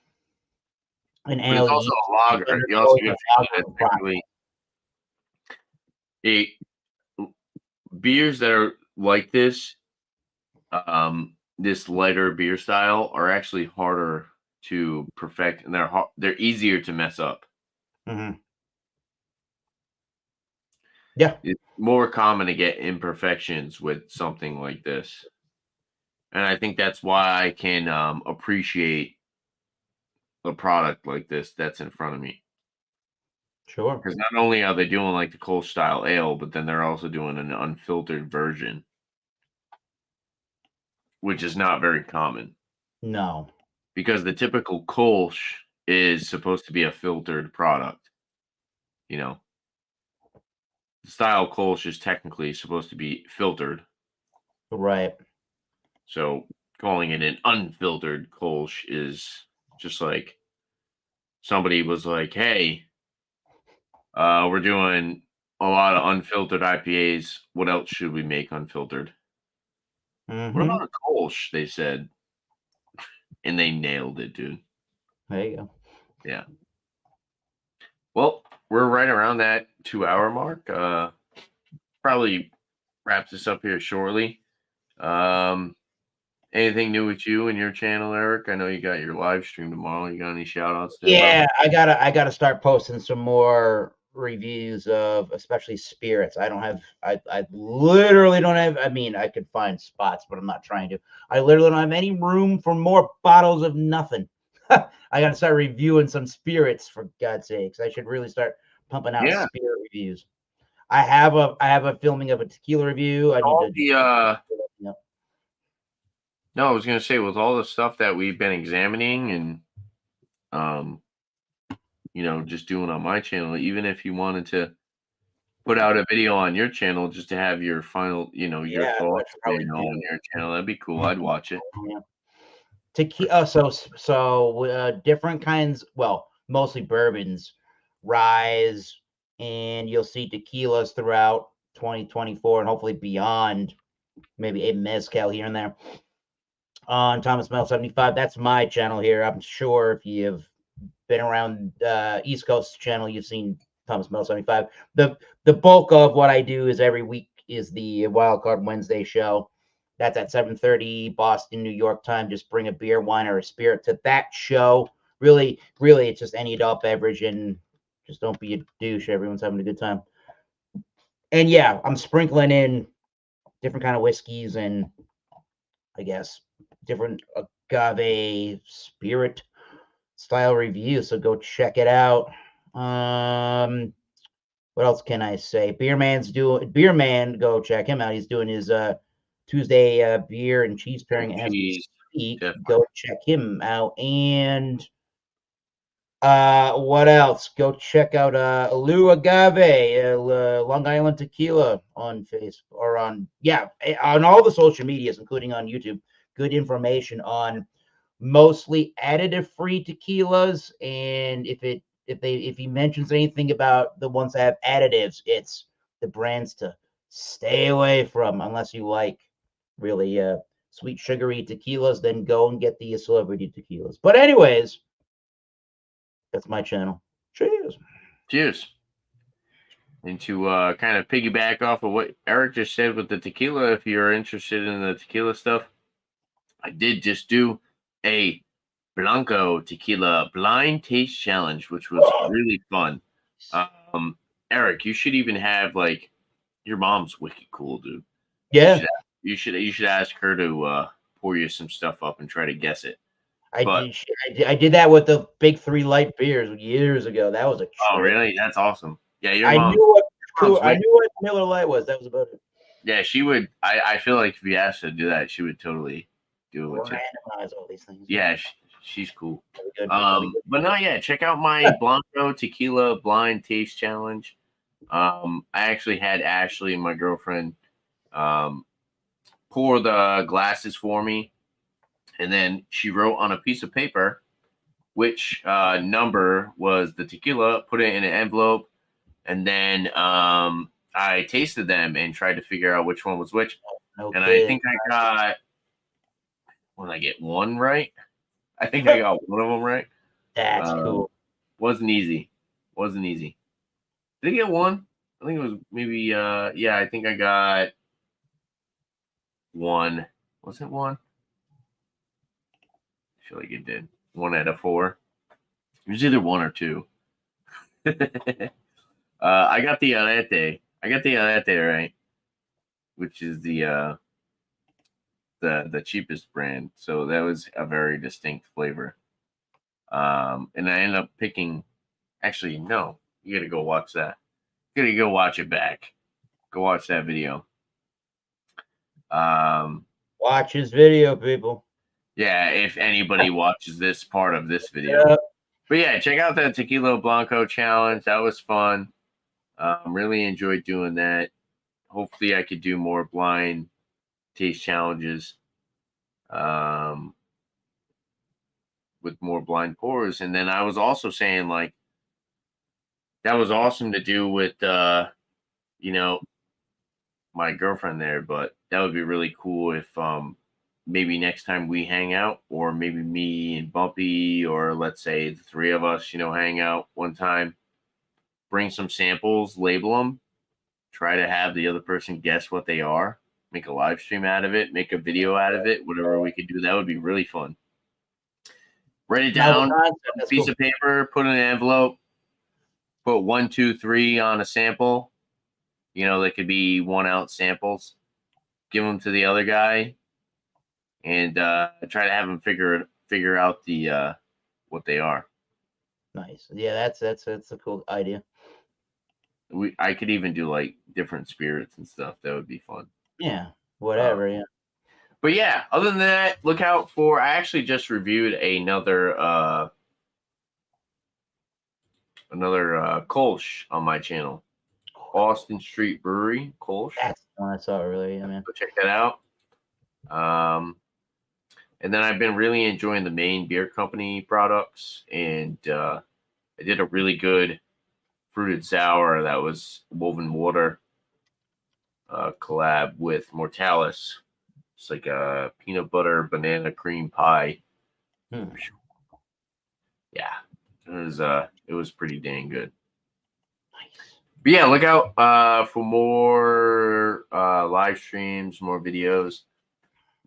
an ale. It's also a lager. You also got beers that are like this, this lighter beer style are actually harder to perfect, and they're easier to mess up. Yeah, it's more common to get imperfections with something like this, and I think that's why I can appreciate a product like this that's in front of me. Sure. Because not only are they doing like the Kolsch style ale, but then they're also doing an unfiltered version, which is not very common. No. Because the typical Kolsch is supposed to be a filtered product. You know, the style Kolsch is technically supposed to be filtered. Right. So calling it an unfiltered Kolsch is just like somebody was like, hey, we're doing a lot of unfiltered IPAs. What else should we make unfiltered? What about a Kolsch? They said. And they nailed it, dude. There you go. Yeah. Well, we're right around that 2-hour mark. Probably wrap this up here shortly. Anything new with you and your channel, Eric? I know you got your live stream tomorrow. You got any shout outs? Yeah, I gotta start posting some more reviews of especially spirits. I don't have. I literally don't have. I mean, I could find spots, but I'm not trying to. I literally don't have any room for more bottles of nothing. I got to start reviewing some spirits for God's sakes. I should really start pumping out Yeah. spirit reviews. I have a filming of a tequila review. I need All to. the no, I was gonna say with all the stuff that we've been examining and um, just doing on my channel, even if you wanted to put out a video on your channel just to have your final, your Yeah, I thoughts should on probably do. your channel, that'd be cool. I'd watch it. Yeah. Tequila. So different kinds. Well, mostly bourbons, ryes, and you'll see tequilas throughout 2024 and hopefully beyond. Maybe a mezcal here and there. On Thomas Mel 75. That's my channel here. I'm sure if you've been around East Coast channel, you've seen Thomas Mel 75. The bulk of what I do is every week is the Wild Card Wednesday show. That's at 7:30 Boston, New York time. Just bring a beer, wine, or a spirit to that show. Really, really, it's just any adult beverage, and just don't be a douche. Everyone's having a good time. And yeah, I'm sprinkling in different kind of whiskeys and I guess different agave spirit style reviews. So go check it out. What else can I say? Beer Man, go check him out. He's doing his Tuesday beer and cheese pairing as we Cheese, speak. definitely. Go check him out. And what else? Go check out Lou Agave, Long Island Tequila on Facebook or on all the social medias, including on YouTube. Good information on mostly additive-free tequilas, and if he mentions anything about the ones that have additives, it's the brands to stay away from unless you like really sweet sugary tequilas. Then go and get the celebrity tequilas. But anyways. That's my channel. Cheers. Cheers. And to kind of piggyback off of what Eric just said with the tequila, if you're interested in the tequila stuff, I did just do a Blanco tequila blind taste challenge, which was really fun. Eric, you should even have like your mom's wicked cool, dude. Yeah, You should ask her to pour you some stuff up and try to guess it. I But did. I did that with the big 3 light beers years ago. That was a oh, trip. really? That's awesome. Yeah, I knew what I wicked. knew what Miller Lite was. That was about it. Yeah, she would. I feel like if you asked her to do that, she would totally do it with you. Randomize all these things. Yeah, she's cool. Good. But no, yeah, check out my Blanco Tequila Blind Taste Challenge. I actually had Ashley, my girlfriend, pour the glasses for me, and then she wrote on a piece of paper which number was the tequila, put it in an envelope, and then I tasted them and tried to figure out which one was which. Okay. And I think I got, when I get one right, I think I got one of them right. That's cool. Wasn't easy. Did I get one? I think it was maybe, yeah, I think I got one. Was it one? I feel like it did. 1 out of 4. It was either 1 or 2. I got the Arete. Right, which is the cheapest brand. So that was a very distinct flavor. And I ended up picking. Actually, no. You got to go watch that. You got to go watch it back. Go watch that video. Watch his video, people. Yeah, if anybody watches this part of this video. Yep. But yeah, check out that Tequila Blanco challenge. That was fun. Really enjoyed doing that. Hopefully I could do more blind taste challenges with more blind pours. And then I was also saying, like, that was awesome to do with, my girlfriend there, but that would be really cool if maybe next time we hang out, or maybe me and Bumpy, or let's say the 3 of us, hang out one time, bring some samples, label them, try to have the other person guess what they are, make a live stream out of it, make a video out of it, whatever we could do. That would be really fun. Write it down, piece of paper, put it in an envelope, put 1, 2, 3 on a sample. You know, they could be 1 ounce samples. Give them to the other guy, and try to have him figure out the what they are. Nice. Yeah, that's a cool idea. I could even do like different spirits and stuff. That would be fun. Yeah, whatever. Yeah. But yeah, other than that, look out for. I actually just reviewed another Kolsch on my channel, Austin Street Brewery Kolsch. That's the one I saw earlier. Yeah, man. Go check that out. And then I've been really enjoying the Maine Beer Company products, and I did a really good fruited sour that was Woven Water collab with Mortalis. It's like a peanut butter banana cream pie. Hmm. Yeah, it was pretty dang good. Nice. But yeah, look out for more live streams, more videos.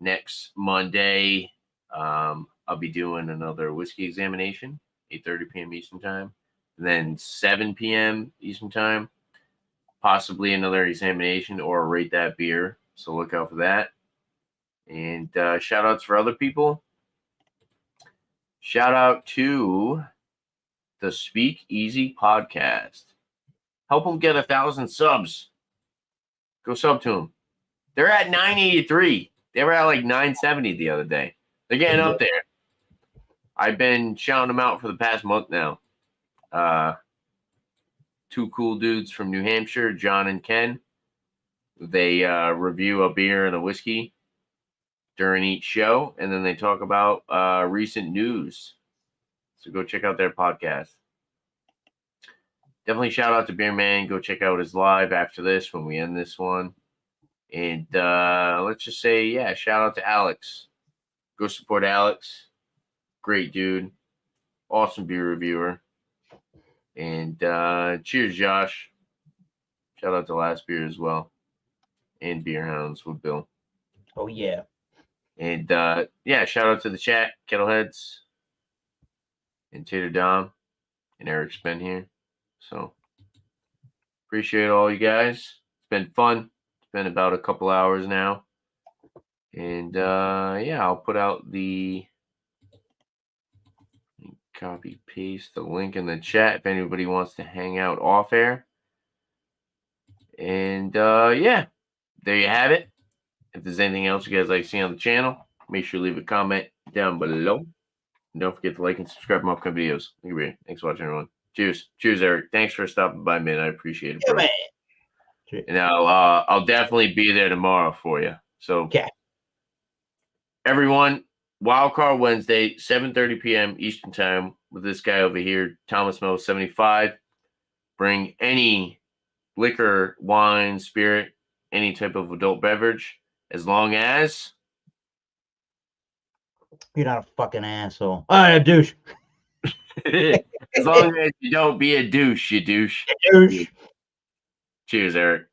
Next Monday, I'll be doing another whiskey examination, 8:30 p.m. Eastern Time. And then 7 p.m. Eastern Time, possibly another examination or rate that beer. So look out for that. And shout outs for other people. Shout out to the Speak Easy podcast. Help them get 1,000 subs. Go sub to them. They're at 983. They were at like 970 the other day. They're getting up there. I've been shouting them out for the past month now. 2 cool dudes from New Hampshire, John and Ken. They review a beer and a whiskey during each show, and then they talk about recent news. So go check out their podcast. Definitely shout out to Beer Man. Go check out his live after this when we end this one. And let's just say, yeah, shout out to Alex. Go support Alex. Great dude. Awesome beer reviewer. And cheers, Josh. Shout out to Last Beer as well. And Beer Hounds with Bill. Oh, yeah. And yeah, shout out to the chat, Kettleheads, and Tater Dom, and Eric's been here. So appreciate all you guys. It's been fun. It's been about a couple hours now. And yeah, I'll put out the copy paste the link in the chat if anybody wants to hang out off air. And yeah, there you have it. If there's anything else you guys like to see on the channel, make sure to leave a comment down below. And don't forget to like and subscribe to my upcoming videos. Thanks for watching, everyone. Cheers. Cheers, Eric. Thanks for stopping by, man. I appreciate it, bro. Yeah, man. And I'll definitely be there tomorrow for you. So, okay. Everyone, Wildcard Wednesday, 7:30 p.m. Eastern Time with this guy over here, Thomas Mo 75. Bring any liquor, wine, spirit, any type of adult beverage, as long as you're not a fucking asshole. I'm a douche. As long as you don't be a douche, you douche. Douche. Cheers, Eric.